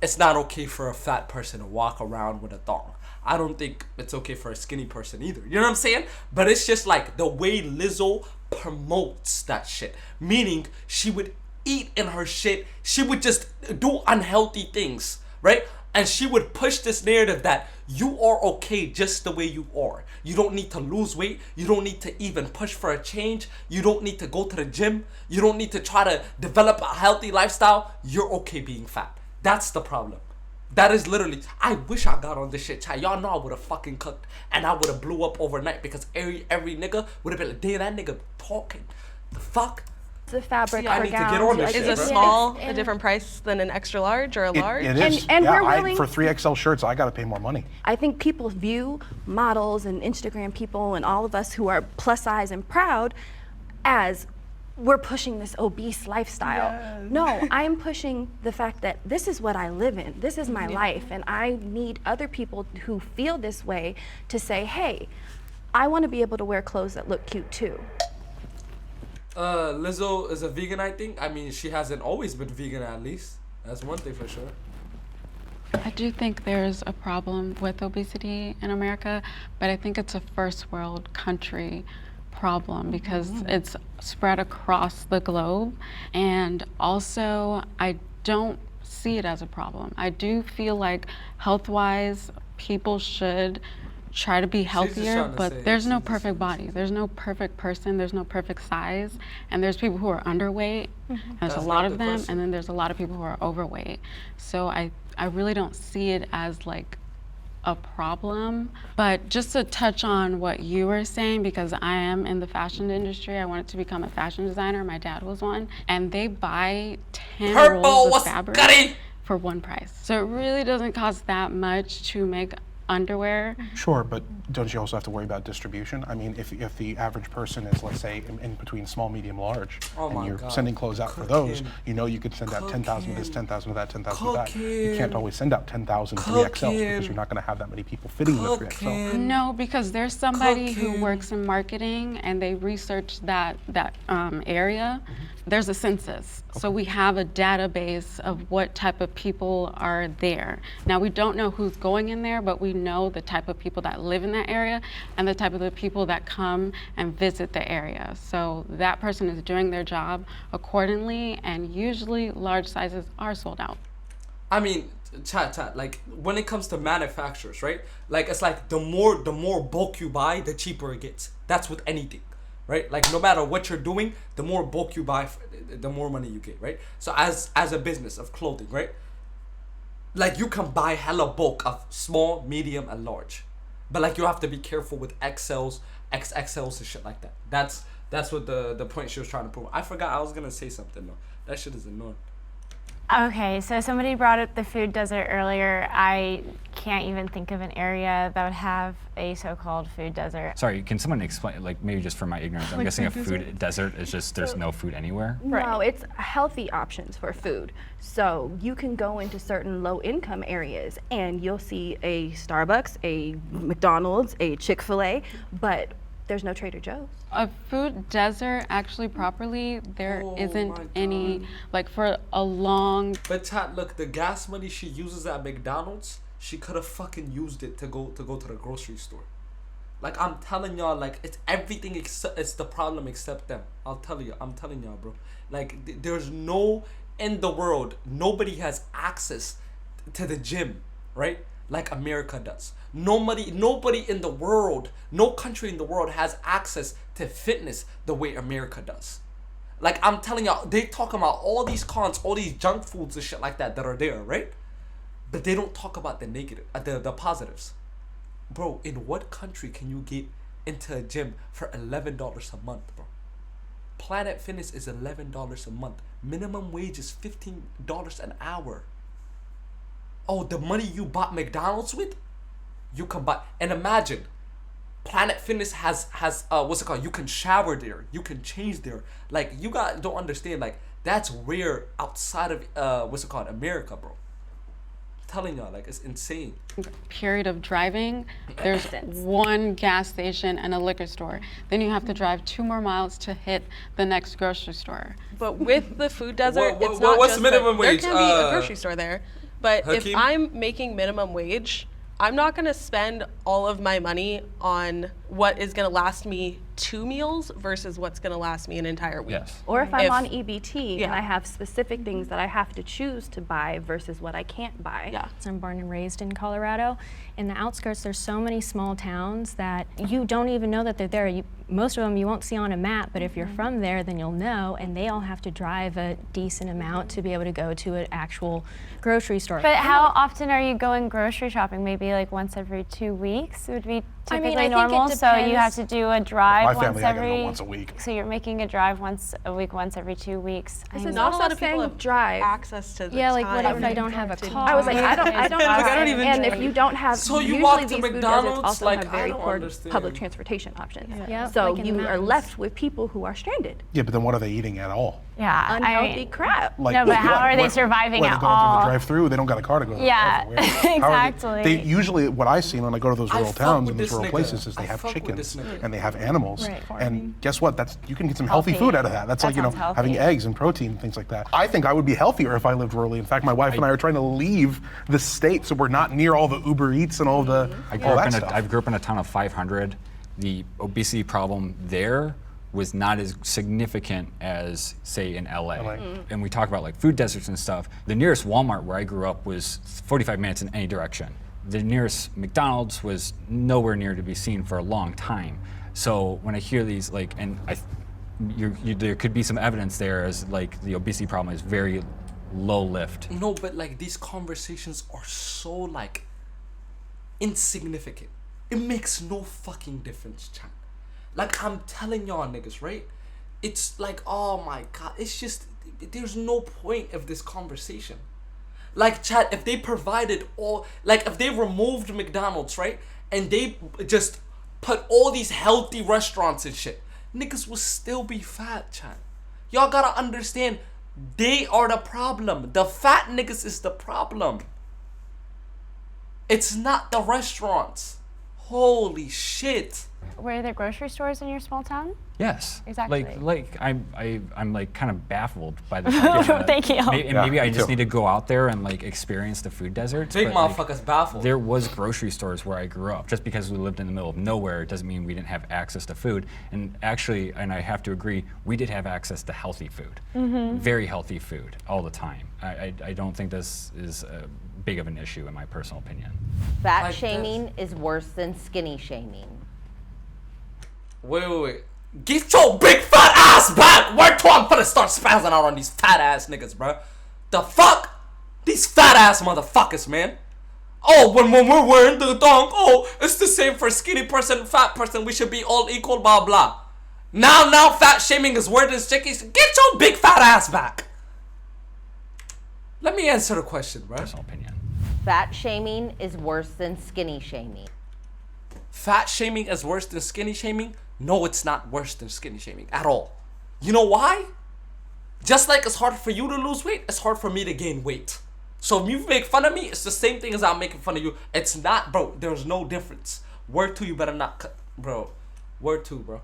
it's not okay for a fat person to walk around with a thong. I don't think it's okay for a skinny person either. You know what I'm saying? But it's just like the way Lizzo promotes that shit. Meaning she would eat in her shit. She would just do unhealthy things, right? And she would push this narrative that you are okay just the way you are. You don't need to lose weight. You don't need to even push for a change. You don't need to go to the gym. You don't need to try to develop a healthy lifestyle. You're okay being fat. That's the problem. That is literally, I wish I got on this shit, chat. Y'all know I would have fucking cooked and I would have blew up overnight because every nigga would have been like, damn, that nigga talking. The fuck? the fabric I for need to gowns. get on this like, shit, Is a bro. small it's- a different price than an extra large or a large? It is. And yeah, we're willing- for 3XL shirts, I got to pay more money. I think people view models and Instagram people and all of us who are plus size and proud as we're pushing this obese lifestyle. No, I'm pushing the fact that this is what I live in. This is my life. And I need other people who feel this way to say, hey, I want to be able to wear clothes that look cute too. Lizzo is a vegan, I think. I mean, she hasn't always been vegan, at least. That's one thing for sure. I do think there's a problem with obesity in America, but I think it's a first world country problem because it's spread across the globe. And also, I don't see it as a problem. I do feel like health-wise, people should try to be healthier, trying to but say- there's no she's just perfect body. There's no perfect person. There's no perfect size. And there's people who are underweight. And there's That's a lot not of the them. question. And then there's a lot of people who are overweight. So I really don't see it as like a problem. But just to touch on what you were saying, because I am in the fashion industry, I wanted to become a fashion designer. My dad was one. And they buy 10 Purple, rolls of what's fabric goody? for one price. So it really doesn't cost that much to make underwear. Sure, but don't you also have to worry about distribution? I mean, if the average person is, let's say, in between small, medium, large, Oh my and you're God. sending clothes out for those, Cooking. you know you could send out 10,000 of this, Cooking. 10,000 of that, 10,000 of that. You can't Cooking. always send out 10,000 3XLs because Cooking. you're not going to have that many people fitting in the 3XL. Cooking. No, because there's somebody Cooking. who works in marketing and they research that area. There's a census, so we have a database of what type of people are there. Now we don't know who's going in there, but we know the type of people that live in that area and the type of the people that come and visit the area. So that person is doing their job accordingly, and usually large sizes are sold out. I mean, chat. Like when it comes to manufacturers, right? Like it's like the more bulk you buy, the cheaper it gets. That's with anything, right? Like no matter what you're doing, the more bulk you buy, the more money you get, right? So as a business of clothing, right? Like you can buy hella bulk of small, medium, and large, but like you have to be careful with XLs, XXLs, and shit like that. That's what the point she was trying to prove. I forgot I was gonna say something though. That shit is annoying. Okay, so somebody brought up the food desert earlier. I can't even think of an area that would have a so-called food desert. Sorry, can someone explain, like maybe just for my ignorance, I'm Like guessing a food food desert is just there's no food anywhere? No, it's healthy options for food. So you can go into certain low income areas and you'll see a Starbucks, a McDonald's, a Chick-fil-A, but there's no Trader Joe's. A food desert, actually properly, there Oh isn't my any, God. like for a long. But chat, look, the gas money she uses at McDonald's, she could have fucking used it to go to the grocery store. Like I'm telling y'all, like it's everything except it's the problem except them. I'm telling y'all, bro. Like there's no in the world, nobody has access to the gym, right? Like America does. Nobody in the world, no country in the world has access to fitness the way America does. Like I'm telling y'all, they talk about all these cons, all these junk foods and shit like that are there, right? But they don't talk about the negative, the positives. Bro, in what country can you get into a gym for $11 a month, bro? Planet Fitness is $11 a month. Minimum wage is $15 an hour. Oh, the money you bought McDonald's with, you can buy. And imagine, Planet Fitness has what's it called? You can shower there. You can change there. Like you don't understand. Like that's rare outside of what's it called? America, bro. I'm telling y'all, like it's insane. Period of driving, there's one gas station and a liquor store. Then you have to drive 2 more miles to hit the next grocery store. But with the food desert, What- it's not what's just minimum wage? There can be a grocery store there. But if Hakeem? I'm making minimum wage, I'm not going to spend all of my money on what is going to last me 2 meals versus what's going to last me an entire week. Yes. Or if I'm If- on EBT yeah. and I have specific things that I have to choose to buy versus what I can't buy. Yeah. I'm born and raised in Colorado. In the outskirts, there's so many small towns that you don't even know that they're there. Most of them you won't see on a map, but if you're from there, then you'll know, and they all have to drive a decent amount to be able to go to an actual grocery store. But how often are you going grocery shopping? Maybe like once every 2 weeks would be I typically mean, I think it normal. So you have depends. to do a drive My once family, I gotta go every. once a week. So you're making a drive once a week, once every 2 weeks. This I is mean, not Not a lot us of people saying have drive. access to the Yeah, like what time if I don't have a to- car? I was like, I don't Like, I don't even and if drive. you don't have, So you usually walk to these food McDonald's, deserts also like, have I very don't poor understand. public transportation options. Yeah, So like in the you are mountains. left with people who are stranded. Yeah, but then what are they eating at all? yeah. I Unhealthy mean, crap. Like, No, but how what- are they what- surviving what, at they're going through all? the drive-through. They don't got a car to go to the Yeah, drive-through. How are they- exactly. They usually, what I see when I go to those I rural fuck towns with and those this rural nigga. places is they I have fuck with chickens this nigga. and they have animals. Right. And guess what? That's you can get some healthy Healthy. food out of that. That's That like, sounds having healthy. eggs and protein and things like that. I think I would be healthier if I lived rurally. In fact, my wife and I are trying to leave the state so we're not near all the Uber Eats and all the I grew all up that in stuff. I grew up in a town of 500. The obesity problem there was not as significant as, say, in LA. And we talk about like food deserts and stuff. The nearest Walmart where I grew up was 45 minutes in any direction. The nearest McDonald's was nowhere near to be seen for a long time. So when I hear these, like, and there could be some evidence there as like the obesity problem is very low lift. No, but like these conversations are so like insignificant. It makes no fucking difference, chat. Like I'm telling y'all niggas, right? It's like, oh my god, it's just there's no point of this conversation. Like chat, if they provided all, like if they removed McDonald's, right? And they just put all these healthy restaurants and shit, niggas will still be fat, chat. Y'all gotta understand, they are the problem. The fat niggas is the problem. It's not the restaurants. Holy shit. Were there grocery stores in your small town? Yes. Exactly. Like I'm like kind of baffled by the fact that Thank you. Maybe I me just too. need to go out there and like experience the food deserts. Big but, like, motherfuckers baffled. There was grocery stores where I grew up. Just because we lived in the middle of nowhere doesn't mean we didn't have access to food. And actually, and I have to agree, we did have access to healthy food. Very healthy food all the time. I don't think this is big of an issue in my personal opinion. Fat Like shaming is worse than skinny shaming. Wait. Get your big fat ass back! Where till I'm gonna start spazzing out on these fat ass niggas, bro? The fuck? These fat ass motherfuckers, man. Oh, when we're wearing the thong, oh, it's the same for skinny person, fat person, we should be all equal, blah blah. Now fat shaming is worse than chickies. Get your big fat ass back. Let me answer the question, bro. Personal opinion. Fat shaming is worse than skinny shaming. Fat shaming is worse than skinny shaming? No, it's not worse than skinny shaming at all. You know why? Just like it's hard for you to lose weight, it's hard for me to gain weight. So if you make fun of me, it's the same thing as I'm making fun of you. It's not, bro. There's no difference. Word two, you better not cut, bro. Word two, bro.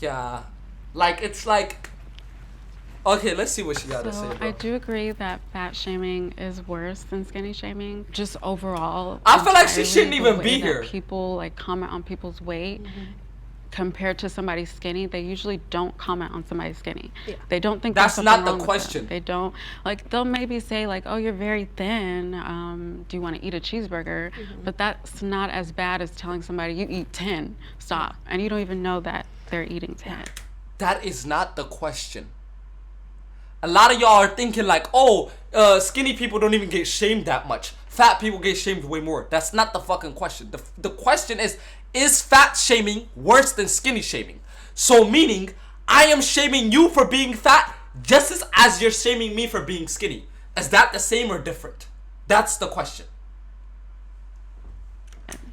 Yeah, like it's like. Okay, let's see what she got to say, So bro. I do agree that fat shaming is worse than skinny shaming. Just overall, I feel like she entirely shouldn't the even way be that here. People like comment on people's weight. Compared to somebody skinny, they usually don't comment on somebody skinny. They don't think That's there's not something the wrong with question. them. They don't, like, they'll maybe say like, oh, you're very thin. Do you want to eat a cheeseburger? But that's not as bad as telling somebody you eat 10. Stop. And you don't even know that they're eating 10. That is not the question. A lot of y'all are thinking like, oh, skinny people don't even get shamed that much. Fat people get shamed way more. That's not the fucking question. The question is fat shaming worse than skinny shaming? So meaning, I am shaming you for being fat just as you're shaming me for being skinny. Is that the same or different? That's the question.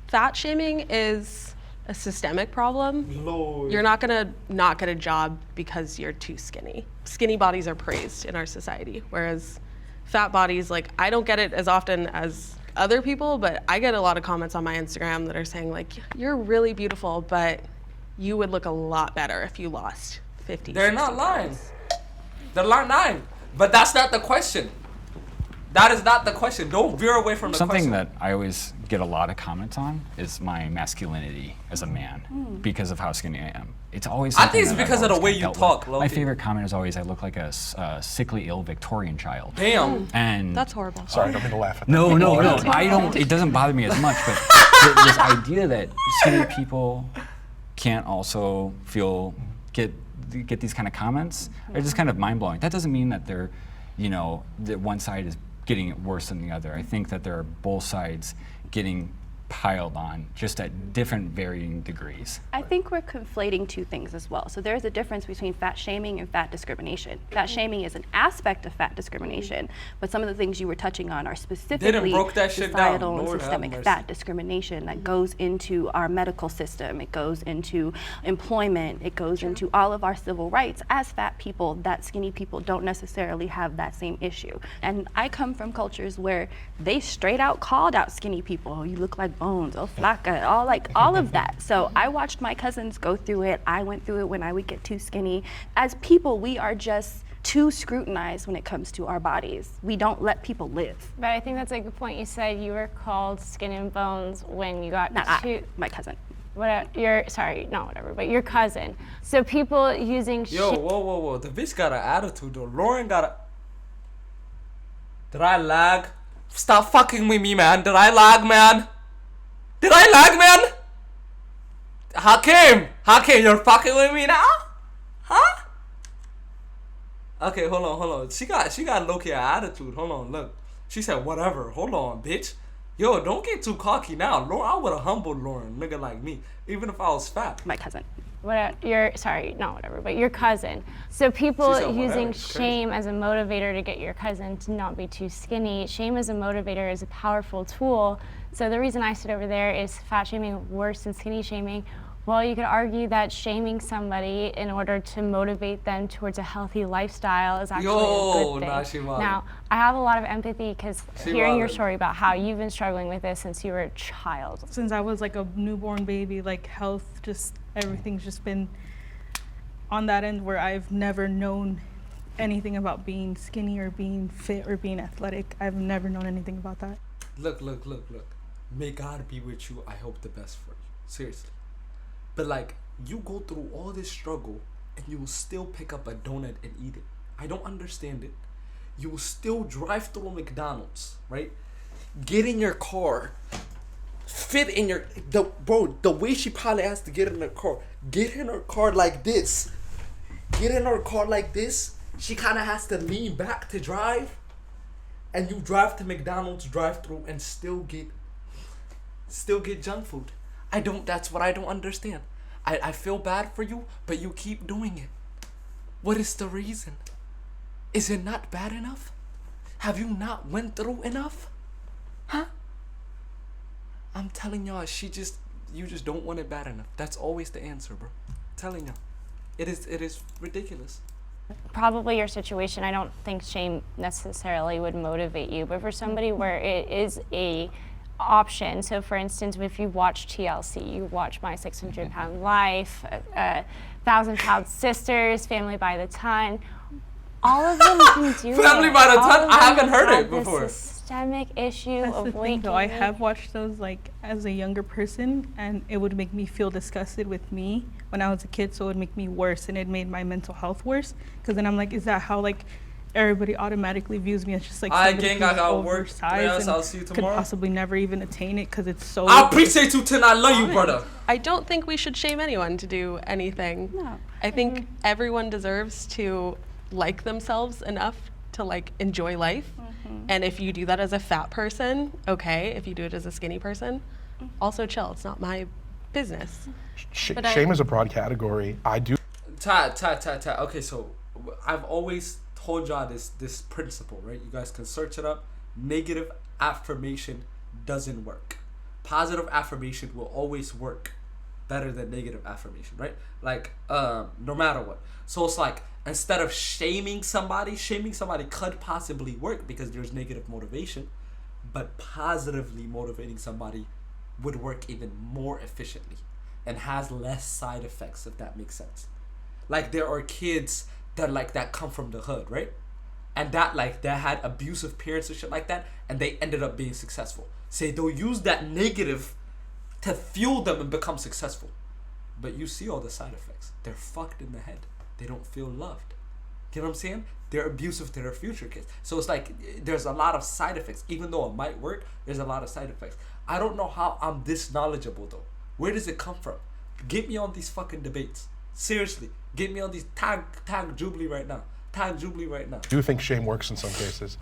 Fat shaming is a systemic problem. Lord. You're not gonna not get a job because you're too skinny. Skinny bodies are praised in our society, whereas fat bodies, like, I don't get it as often as other people, but I get a lot of comments on my Instagram that are saying like, you're really beautiful, but you would look a lot better if you lost 50. They're 60 not lying. pounds. They're not lying. But that's not the question. That is not the question. Don't veer away from the Something question. that I always get a lot of comments on is my masculinity as a man because of how skinny I am. It's always. I think something it's that I've because of the always way kinda you dealt with. talk, My low-key. favorite comment is always, "I look like a sickly, ill Victorian child." Damn. And That's horrible. Sorry, I don't mean to laugh at that. no, I don't. It doesn't bother me as much, but this idea that skinny people can't also get these kind of comments are just kind of mind blowing. That doesn't mean that they're, that one side is getting it worse than the other. I think that there are both sides getting piled on, just at different varying degrees. I think we're conflating two things as well. So there's a difference between fat shaming and fat discrimination. Fat shaming is an aspect of fat discrimination, but some of the things you were touching on are specifically broke that shit societal down. and Lord have systemic mercy. fat discrimination that goes into our medical system. It goes into employment. It goes into all of our civil rights. As fat people, that skinny people don't necessarily have that same issue. And I come from cultures where they straight out called out skinny people. Oh, you look like bones, oh flaca, all of that. So I watched my cousins go through it. I went through it when I would get too skinny. As people, we are just too scrutinized when it comes to our bodies. We don't let people live. But I think that's a good point. You said you were called skin and bones when you got Not I, my cousin. But your cousin. So people using Yo, whoa. The bitch got an attitude though. Lauren got a. Did I lag? Stop fucking with me, man. Did I lag, man? Hakim, you're fucking with me now? Huh? Okay, hold on. She got low-key attitude. Hold on, look. She said, whatever. Hold on, bitch. Yo, don't get too cocky now. Lauren, I would have humbled Lauren, nigga like me, even if I was fat. My cousin. But your cousin. So people She said, using whatever, it's crazy. shame as a motivator to get your cousin to not be too skinny. Shame as a motivator is a powerful tool. So the reason I sit over there is fat shaming worse than skinny shaming. Well, you could argue that shaming somebody in order to motivate them towards a healthy lifestyle is actually a good thing. Nah, she wildin'. Now, I have a lot of empathy because hearing your wildin'. story about how you've been struggling with this since you were a child. Since I was like a newborn baby, like health, just everything's just been on that end where I've never known anything about being skinny or being fit or being athletic. I've never known anything about that. Look. May God be with you. I hope the best for you. Seriously. But like, you go through all this struggle and you will still pick up a donut and eat it. I don't understand it. You will still drive through a McDonald's, right? Get in your car. Fit in your... The way she probably has to get in her car. Get in her car like this. She kind of has to lean back to drive. And you drive to McDonald's drive-through and still get junk food. That's what I don't understand. I feel bad for you, but you keep doing it. What is the reason? Is it not bad enough? Have you not went through enough? Huh? I'm telling y'all, you just don't want it bad enough. That's always the answer, bro. I'm telling y'all. It is ridiculous. Probably your situation, I don't think shame necessarily would motivate you, but for somebody where it is a option, so for instance, if you watch TLC, you watch My 600 Pound Life, 1,000-Pound Sisters, Family by the Ton, all of them can do Family it. by the All Ton? of I them haven't heard have it this before. Systemic issue That's the of thing weight though, I gain. have watched those like as a younger person and it would make me feel disgusted with me when I was a kid, so it would make me worse and it made my mental health worse because then I'm like, is that how like everybody automatically views me as just like Alright, somebody gang, I who's got work. oversized Yes, and I'll see you could tomorrow. possibly never even attain it because it's so I appreciate you, Tin. I love you, brother. I don't think we should shame anyone to do anything. No. I think everyone deserves to like themselves enough to like enjoy life. And if you do that as a fat person, okay. If you do it as a skinny person, also chill. It's not my business. Shame is a broad category. I do. Ta. Okay, so I've always told y'all this principle, right? You guys can search it up. Negative affirmation doesn't work. Positive affirmation will always work better than negative affirmation, right? Like, no matter what. So it's like, instead of shaming somebody could possibly work because there's negative motivation, but positively motivating somebody would work even more efficiently and has less side effects, if that makes sense. Like, there are kids that come from the hood, right? And that had abusive parents and shit like that, and they ended up being successful. Say they'll use that negative to fuel them and become successful. But you see all the side effects. They're fucked in the head. They don't feel loved. You know what I'm saying? They're abusive to their future kids. So it's like there's a lot of side effects. Even though it might work, there's a lot of side effects. I don't know how I'm this knowledgeable though. Where does it come from? Get me on these fucking debates. Seriously. Get me on these tag Jubilee right now. Tag Jubilee right now. Do think shame works in some cases.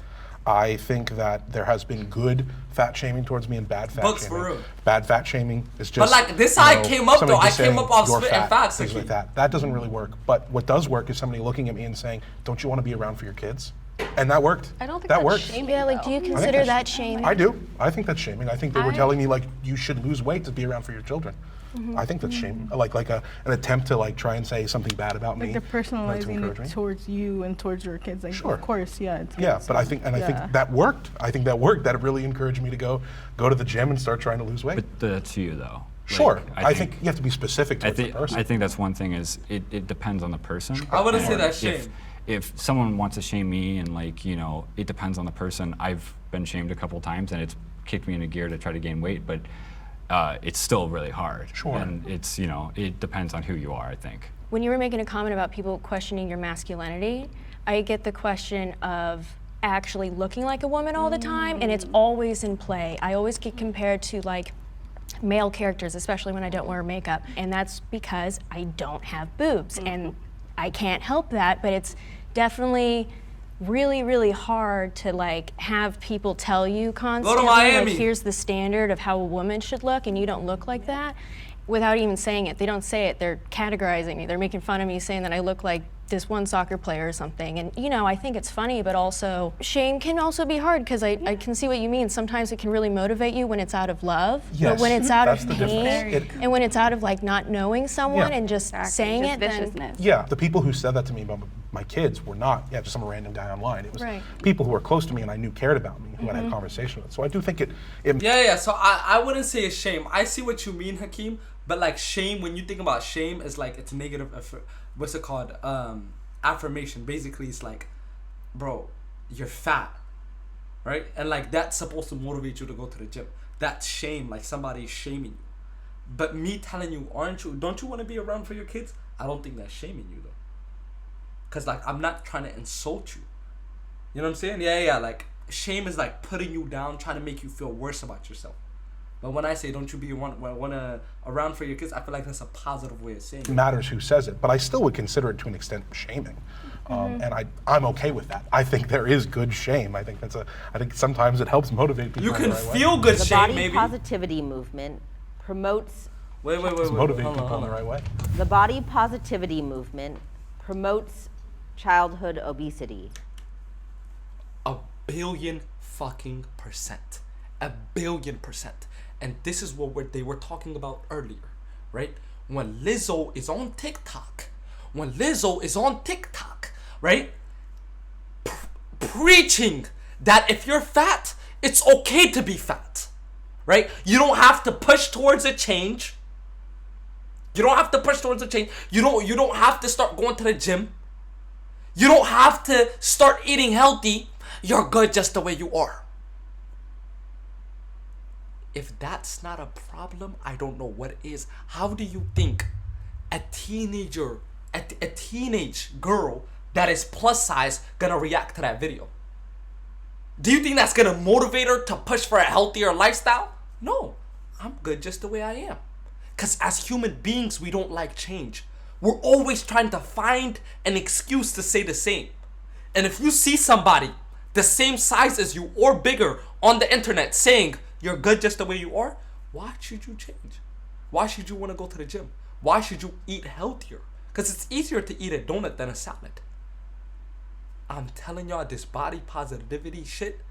I think that there has been good fat shaming towards me and bad fat Books shaming. for real. Bad fat shaming is just. But like this, how I came up somebody though. I just came saying, up off "You're spit and fat," facts. things like that. That doesn't really work. But what does work is somebody looking at me and saying, "Don't you want to be around for your kids?" And that worked. I don't think that that's worked. shaming. Yeah, like, do you I think consider that's- that shaming? I do. I think that's shaming. I think they were telling me like you should lose weight to be around for your children. Mm-hmm. I think that's shame. Like an attempt to like try and say something bad about Like me. they're to personalizing encourage me. it towards you and towards your kids. Like, Sure. of course, yeah. It's Yeah, but I think that worked. I think that worked. That really encouraged me to go to the gym and start trying to lose weight. But that's you though. Sure. Like, I think you have to be specific to the person. I think that's one thing is it depends on the person. I wouldn't say Or that's shame. If someone wants to shame me and like, you know, it depends on the person. I've been shamed a couple times and it's kicked me into gear to try to gain weight, but it's still really hard. Sure. And it's, you know, it depends on who you are, I think. When you were making a comment about people questioning your masculinity, I get the question of actually looking like a woman all the time, and it's always in play. I always get compared to like male characters, especially when I don't wear makeup, and that's because I don't have boobs, and I can't help that, but it's definitely really, really hard to like have people tell you constantly, Miami. like, here's the standard of how a woman should look, and you don't look like that, without even saying it. They don't say it, they're categorizing me. They're making fun of me, saying that I look like this one soccer player or something. And you know, I think it's funny, but also shame can also be hard, because I can see what you mean. Sometimes it can really motivate you when it's out of love, Yes, but when it's out that's of the pain, difference. and when it's out of like not knowing someone Yeah. and just saying Just it, then viciousness. Yeah, the people who said that to me about my kids were not, just some random guy online. It was Right. people who were close to me and I knew cared about me, who I had a conversation with. So I do think it Yeah. So I wouldn't say it's shame. I see what you mean, Hakeem. But like shame, when you think about shame, is like it's negative. What's it called? Affirmation. Basically, it's like, bro, you're fat, right? And like that's supposed to motivate you to go to the gym. That's shame. Like somebody's shaming you. But me telling you, don't you want to be around for your kids? I don't think that's shaming you though. Cause like I'm not trying to insult you. You know what I'm saying? Yeah. Like shame is like putting you down, trying to make you feel worse about yourself. But when I say don't you be around for your kids, I feel like that's a positive way of saying it. matters who says it, but I still would consider it to an extent shaming. And I'm okay with that. I think there is good shame. I think sometimes it helps motivate people. You in can the right way. feel good The shame, body maybe. positivity movement promotes Wait. motivate Hold people in on. the right way. the body positivity movement promotes childhood obesity. 1 billion fucking percent. 1 billion percent. And this is what they were talking about earlier, right? When Lizzo is on TikTok, right? Preaching that if you're fat, it's okay to be fat, right? You don't have to push towards a change. You don't have to start going to the gym. You don't have to start eating healthy. You're good just the way you are. If that's not a problem, I don't know what is. How do you think a teenage girl that is plus size gonna react to that video? Do you think that's gonna motivate her to push for a healthier lifestyle? No, I'm good just the way I am. Because as human beings, we don't like change. We're always trying to find an excuse to say the same. And if you see somebody the same size as you or bigger on the internet saying you're good just the way you are, why should you change? Why should you want to go to the gym? Why should you eat healthier? Because it's easier to eat a donut than a salad. I'm telling y'all, this body positivity shit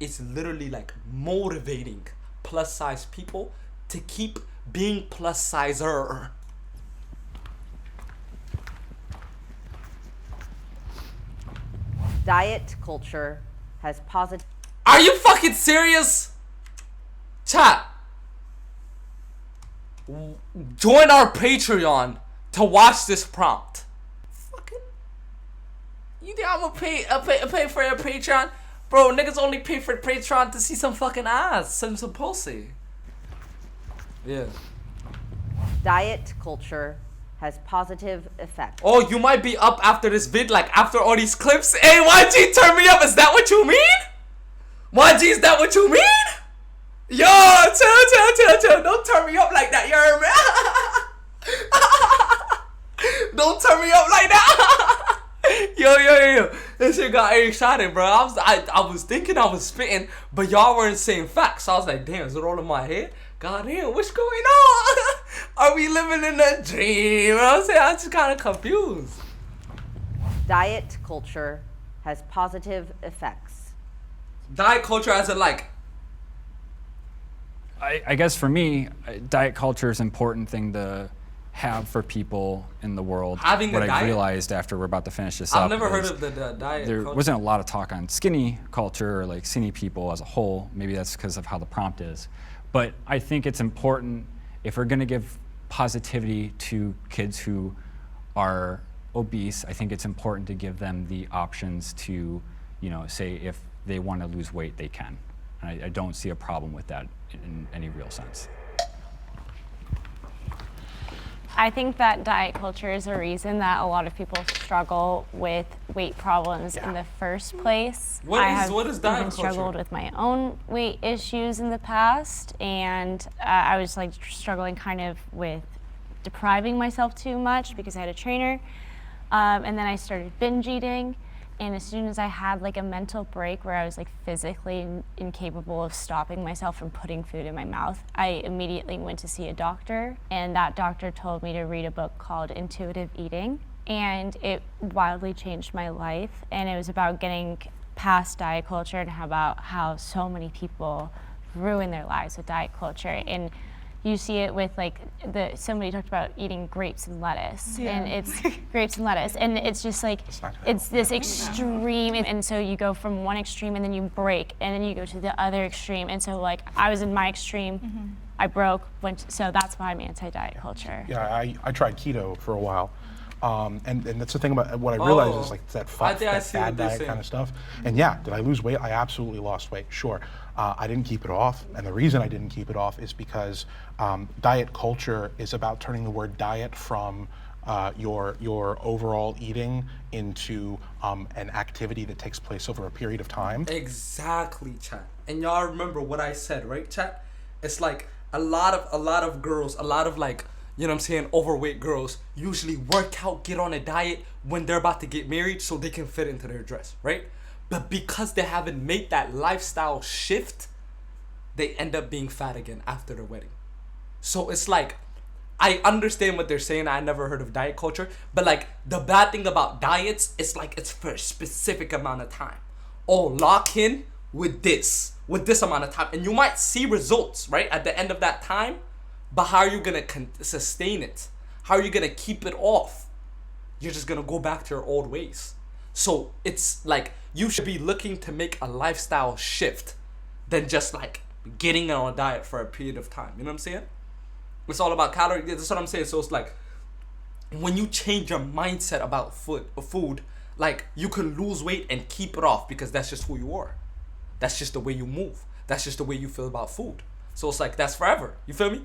is literally like motivating plus size people to keep being plus sizer. Diet culture has positive. Are you fucking serious? Chat. Join our Patreon to watch this prompt. Fucking. You think I'm gonna pay for your Patreon? Bro, niggas only pay for Patreon to see some fucking ass, some pussy. Yeah. Diet culture has positive effects. Oh, you might be up after this vid, like after all these clips. Hey, YG, turn me up. Is that what you mean? YG, is that what you mean? Yo, chill. Don't turn me up like that, you heard me? Don't turn me up like that. Yo. This shit got excited, bro. I was thinking I was spitting, but y'all weren't saying facts. So I was like, damn, is it all in my head? God damn, what's going on? Are we living in a dream? You know what I'm saying? I'm just kind of confused. Diet culture has positive effects. Diet culture as in like, I guess for me, diet culture is an important thing to have for people in the world. Having what a I diet? realized after we're about to finish this up. I've never heard is of the diet there culture. wasn't a lot of talk on skinny culture or like skinny people as a whole. Maybe that's because of how the prompt is. But I think it's important if we're going to give positivity to kids who are obese. I think it's important to give them the options to, you know, say if they want to lose weight, they can. And I don't see a problem with that in any real sense. I think that diet culture is a reason that a lot of people struggle with weight problems in the first place. What is diet even struggled culture? with my own weight issues in the past, and I was like struggling kind of with depriving myself too much because I had a trainer, and then I started binge eating. And as soon as I had like a mental break where I was like physically incapable of stopping myself from putting food in my mouth, I immediately went to see a doctor, and that doctor told me to read a book called Intuitive Eating, and it wildly changed my life. And it was about getting past diet culture and about how so many people ruin their lives with diet culture. And you see it with like somebody talked about eating grapes and lettuce, and it's grapes and lettuce, and it's just like it's this extreme, and so you go from one extreme and then you break, and then you go to the other extreme, and so like I was in my extreme, I broke, so that's why I'm anti-diet culture. Yeah, I tried keto for a while. And that's the thing about what I realized is like it's that I think I that see fad what they're diet saying. kind of stuff. And yeah, did I lose weight? I absolutely lost weight, sure. I didn't keep it off, and the reason I didn't keep it off is because diet culture is about turning the word diet from your overall eating into an activity that takes place over a period of time. Exactly, chat. And y'all remember what I said, right, chat? It's like a lot of girls, a lot of like, you know what I'm saying, overweight girls usually work out, get on a diet when they're about to get married so they can fit into their dress, right? But because they haven't made that lifestyle shift, they end up being fat again after the wedding. So it's like, I understand what they're saying. I never heard of diet culture, but like the bad thing about diets is like it's for a specific amount of time. Oh, lock in with this amount of time, and you might see results right at the end of that time. But how are you gonna sustain it? How are you gonna keep it off? You're just gonna go back to your old ways. So it's like you should be looking to make a lifestyle shift than just like getting on a diet for a period of time. You know what I'm saying? It's all about calories. That's what I'm saying. So it's like when you change your mindset about food, like you can lose weight and keep it off because that's just who you are. That's just the way you move. That's just the way you feel about food. So it's like that's forever. You feel me?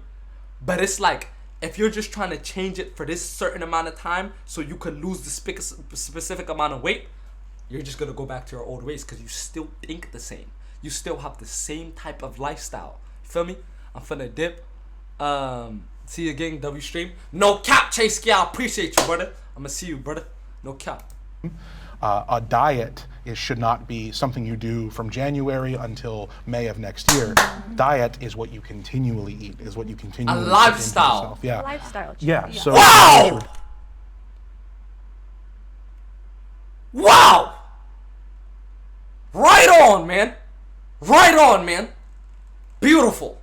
But it's like if you're just trying to change it for this certain amount of time so you could lose the specific amount of weight, you're just gonna go back to your old ways because you still think the same. You still have the same type of lifestyle. You feel me? I'm finna dip. See you again, W stream. No cap, Chase. Yeah, I appreciate you, brother. I'm gonna see you, brother. No cap. A diet should not be something you do from January until May of next year. Diet is what you continually eat, is what you continually A put into lifestyle. yourself. Yeah. Lifestyle. Yeah. So Wow! Wow! Right on, man. Right on, man. Beautiful.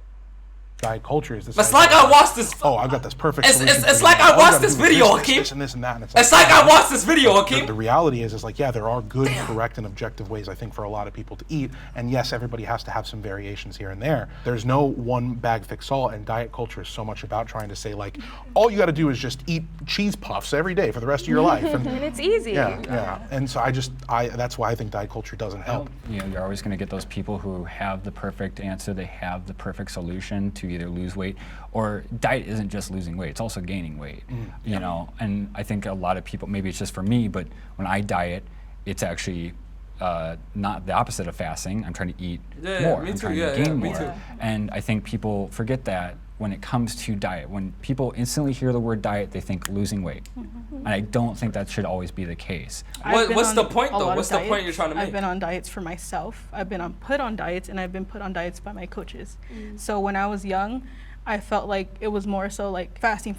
diet culture is this. It's like I watched this. Oh, I've got this perfect. It's solution for you. like I All you watched gotta this do is video, this, Hakeem. this and this and that. And It's like I watched this video, The Hakeem. reality is like, yeah, there are good, correct, and objective ways, I think, for a lot of people to eat. And yes, everybody has to have some variations here and there. There's no one bag fix all, and diet culture is so much about trying to say, like, all you got to do is just eat cheese puffs every day for the rest of your life. And it's easy. Yeah. And so that's why I think diet culture doesn't help. You know, you're always going to get those people who have the perfect answer, they have the perfect solution to either lose weight, or diet isn't just losing weight, it's also gaining weight. You know, and I think a lot of people, maybe it's just for me, but when I diet, it's actually not the opposite of fasting. I'm trying to eat more. Me I'm too. trying to gain me more. too. And I think people forget that when it comes to diet. When people instantly hear the word diet, they think losing weight. And I don't think that should always be the case. What's the point though? What's the point you're trying to make? I've been on diets for myself. I've been put on diets, and I've been put on diets by my coaches. So when I was young, I felt like it was more so like fasting,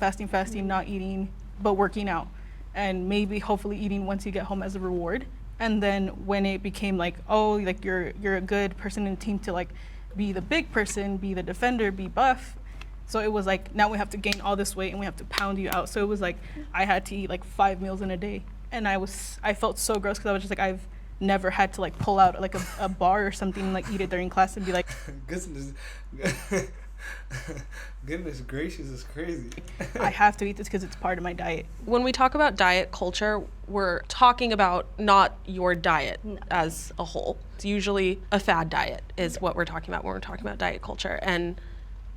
not eating, but working out. And maybe hopefully eating once you get home as a reward. And then when it became like, oh, like you're a good person in the team to like be the big person, be the defender, be buff. So it was like, now we have to gain all this weight and we have to pound you out. So it was like, I had to eat like 5 meals in a day. And I felt so gross because I was just like, I've never had to like pull out like a bar or something and like eat it during class and be like, Goodness gracious, is crazy. I have to eat this because it's part of my diet. When we talk about diet culture, we're talking about not your diet as a whole. It's usually a fad diet is what we're talking about when we're talking about diet culture. And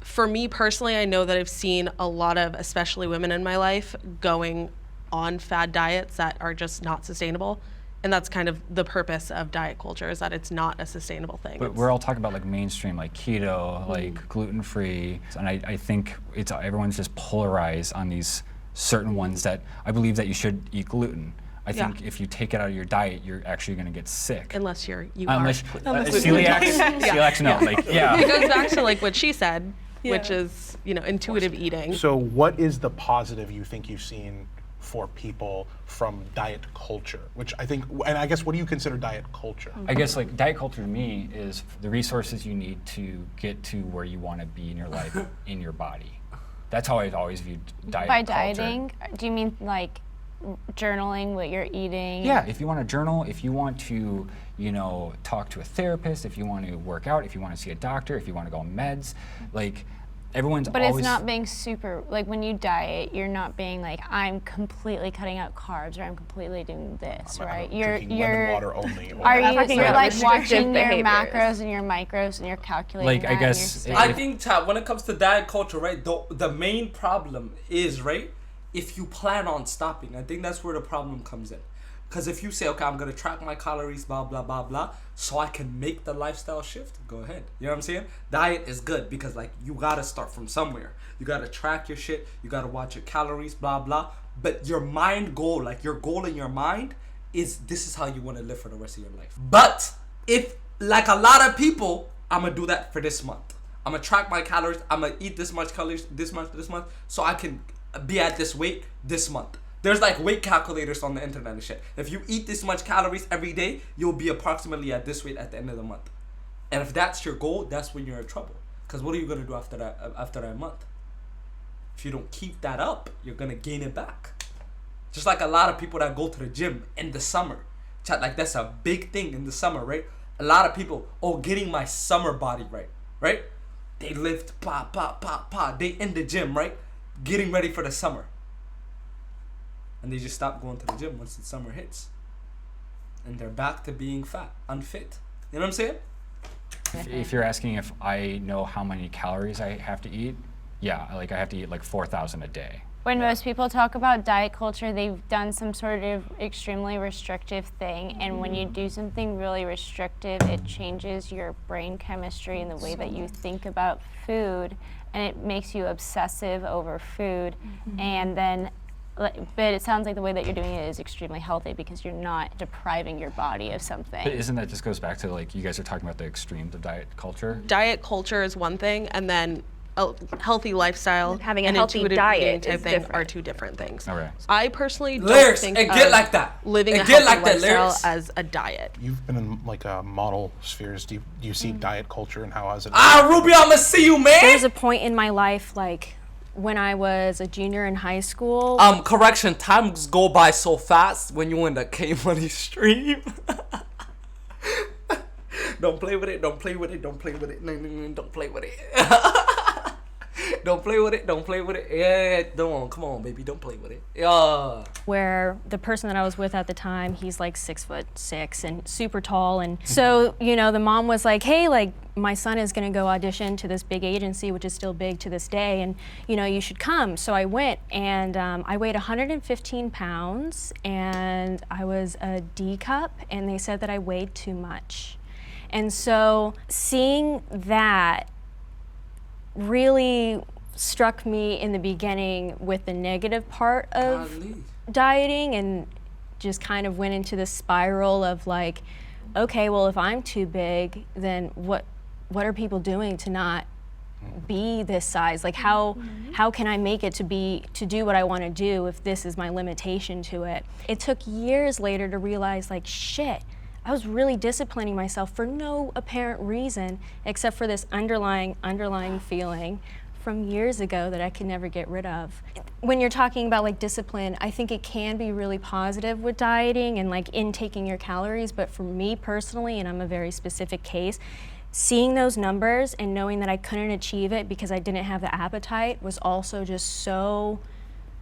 for me personally, I know that I've seen a lot of, especially women in my life, going on fad diets that are just not sustainable. And that's kind of the purpose of diet culture, is that it's not a sustainable thing. But we're all talking about like mainstream, like keto, like gluten-free. And I think everyone's just polarized on these certain ones that I believe that you should eat gluten. I think if you take it out of your diet, you're actually going to get sick. Unless you are. Celiacs, no. Like, yeah. It goes back to like what she said, which is, intuitive eating. So what is the positive you think you've seen for people from diet culture, which I think, and I guess, what do you consider diet culture? I guess like diet culture to me is the resources you need to get to where you want to be in your life, in your body. That's how I've always viewed diet By culture. dieting, do you mean like journaling what you're eating? Yeah, if you want to journal, if you want to, talk to a therapist, if you want to work out, if you want to see a doctor, if you want to go on meds, like, everyone's but always... it's not being super, like when you diet, you're not being like, I'm completely cutting out carbs or I'm completely doing this, right? You're lemon water only. You're Yeah, like restrictive watching your behaviors. macros and your micros and you're calculating Like, that I guess... and you're I think, Chad, when it comes to diet culture, right, the main problem is, right, if you plan on stopping. I think that's where the problem comes in. Because if you say, okay, I'm going to track my calories, blah, blah, blah, blah, so I can make the lifestyle shift, go ahead. You know what I'm saying? Diet is good because, like, you got to start from somewhere. You got to track your shit. You got to watch your calories, blah, blah. But your mind goal, like, your goal in your mind is this is how you want to live for the rest of your life. But if, like a lot of people, I'm going to do that for this month. I'm going to track my calories. I'm going to eat this much calories this month, so I can be at this weight this month. There's like weight calculators on the internet and shit. If you eat this much calories every day, you'll be approximately at this weight at the end of the month. And if that's your goal, that's when you're in trouble. Because what are you gonna do after that month? If you don't keep that up, you're gonna gain it back. Just like a lot of people that go to the gym in the summer. Chat, like that's a big thing in the summer, right? A lot of people, getting my summer body right? They lift, they in the gym, right? Getting ready for the summer. And they just stop going to the gym once the summer hits. And they're back to being fat, unfit. You know what I'm saying? If you're asking if I know how many calories I have to eat, yeah, like I have to eat like 4,000 a day. When most people talk about diet culture, they've done some sort of extremely restrictive thing, and when you do something really restrictive, it changes your brain chemistry and the way that you think about food, and it makes you obsessive over food, and then but it sounds like the way that you're doing it is extremely healthy because you're not depriving your body of something. But isn't that just goes back to like you guys are talking about the extremes of diet culture? Diet culture is one thing, and then a healthy lifestyle Having a and healthy intuitive diet eating type is thing different. are two different things. Okay. I personally don't Lyrics, think it of get like that. living It a get healthy like that, lifestyle lyrics. as a diet. You've been in like model spheres. Do you see diet culture and how has it? Ruby, I'ma see you, man. There's a point in my life, like when I was a junior in high school. Correction, times go by so fast when you in the K-Money stream. Don't play with it, don't play with it, don't play with it. No, don't play with it. Don't play with it, don't play with it. Yeah, come on, baby, don't play with it. Yeah. Where the person that I was with at the time, he's like 6'6" and super tall. And so, the mom was like, hey, like my son is gonna go audition to this big agency, which is still big to this day. And, you should come. So I went and I weighed 115 pounds and I was a D cup and they said that I weighed too much. And so seeing that really struck me in the beginning with the negative part of Golly. dieting, and just kind of went into the spiral of like, okay, well, if I'm too big, then what are people doing to not be this size? Like how can I make it to do what I want to do if this is my limitation to it? It took years later to realize, like, shit, I was really disciplining myself for no apparent reason except for this underlying feeling from years ago that I could never get rid of. When you're talking about like discipline, I think it can be really positive with dieting and like intaking your calories, but for me personally, and I'm a very specific case, seeing those numbers and knowing that I couldn't achieve it because I didn't have the appetite was also just so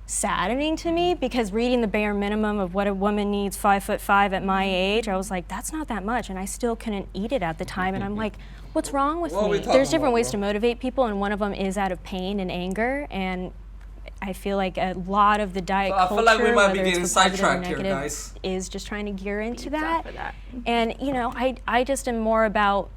saddening to me, because reading the bare minimum of what a woman needs 5'5" at my age, I was like, that's not that much, and I still couldn't eat it at the time, and I'm like, what's wrong with me? There's different ways to motivate people, and one of them is out of pain and anger, and I feel like a lot of the diet culture, I feel like we might be whether it's getting for positive or sidetracked here, negative, guys. is just trying to gear into Beats off that. of that. And you know, I just am more about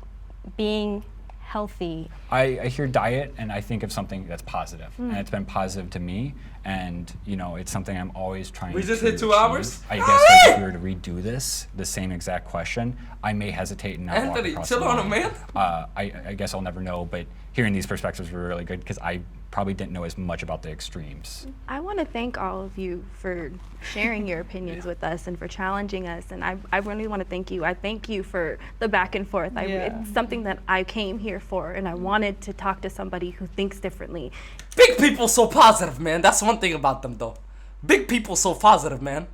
being healthy. I hear diet and I think of something that's positive, and it's been positive to me, and you know, it's something I'm always trying We to just hit 2 achieve. hours? I guess like, if we were to redo the same exact question, I may hesitate and not walk Anthony, across chill the on line. him, man. I guess I'll never know, but hearing these perspectives were really good because I probably didn't know as much about the extremes. I want to thank all of you for sharing your opinions with us and for challenging us. And I really want to thank you. I thank you for the back and forth. It's something that I came here for, and I wanted to talk to somebody who thinks differently. Big people so positive, man. That's one thing about them, though. Big people so positive, man.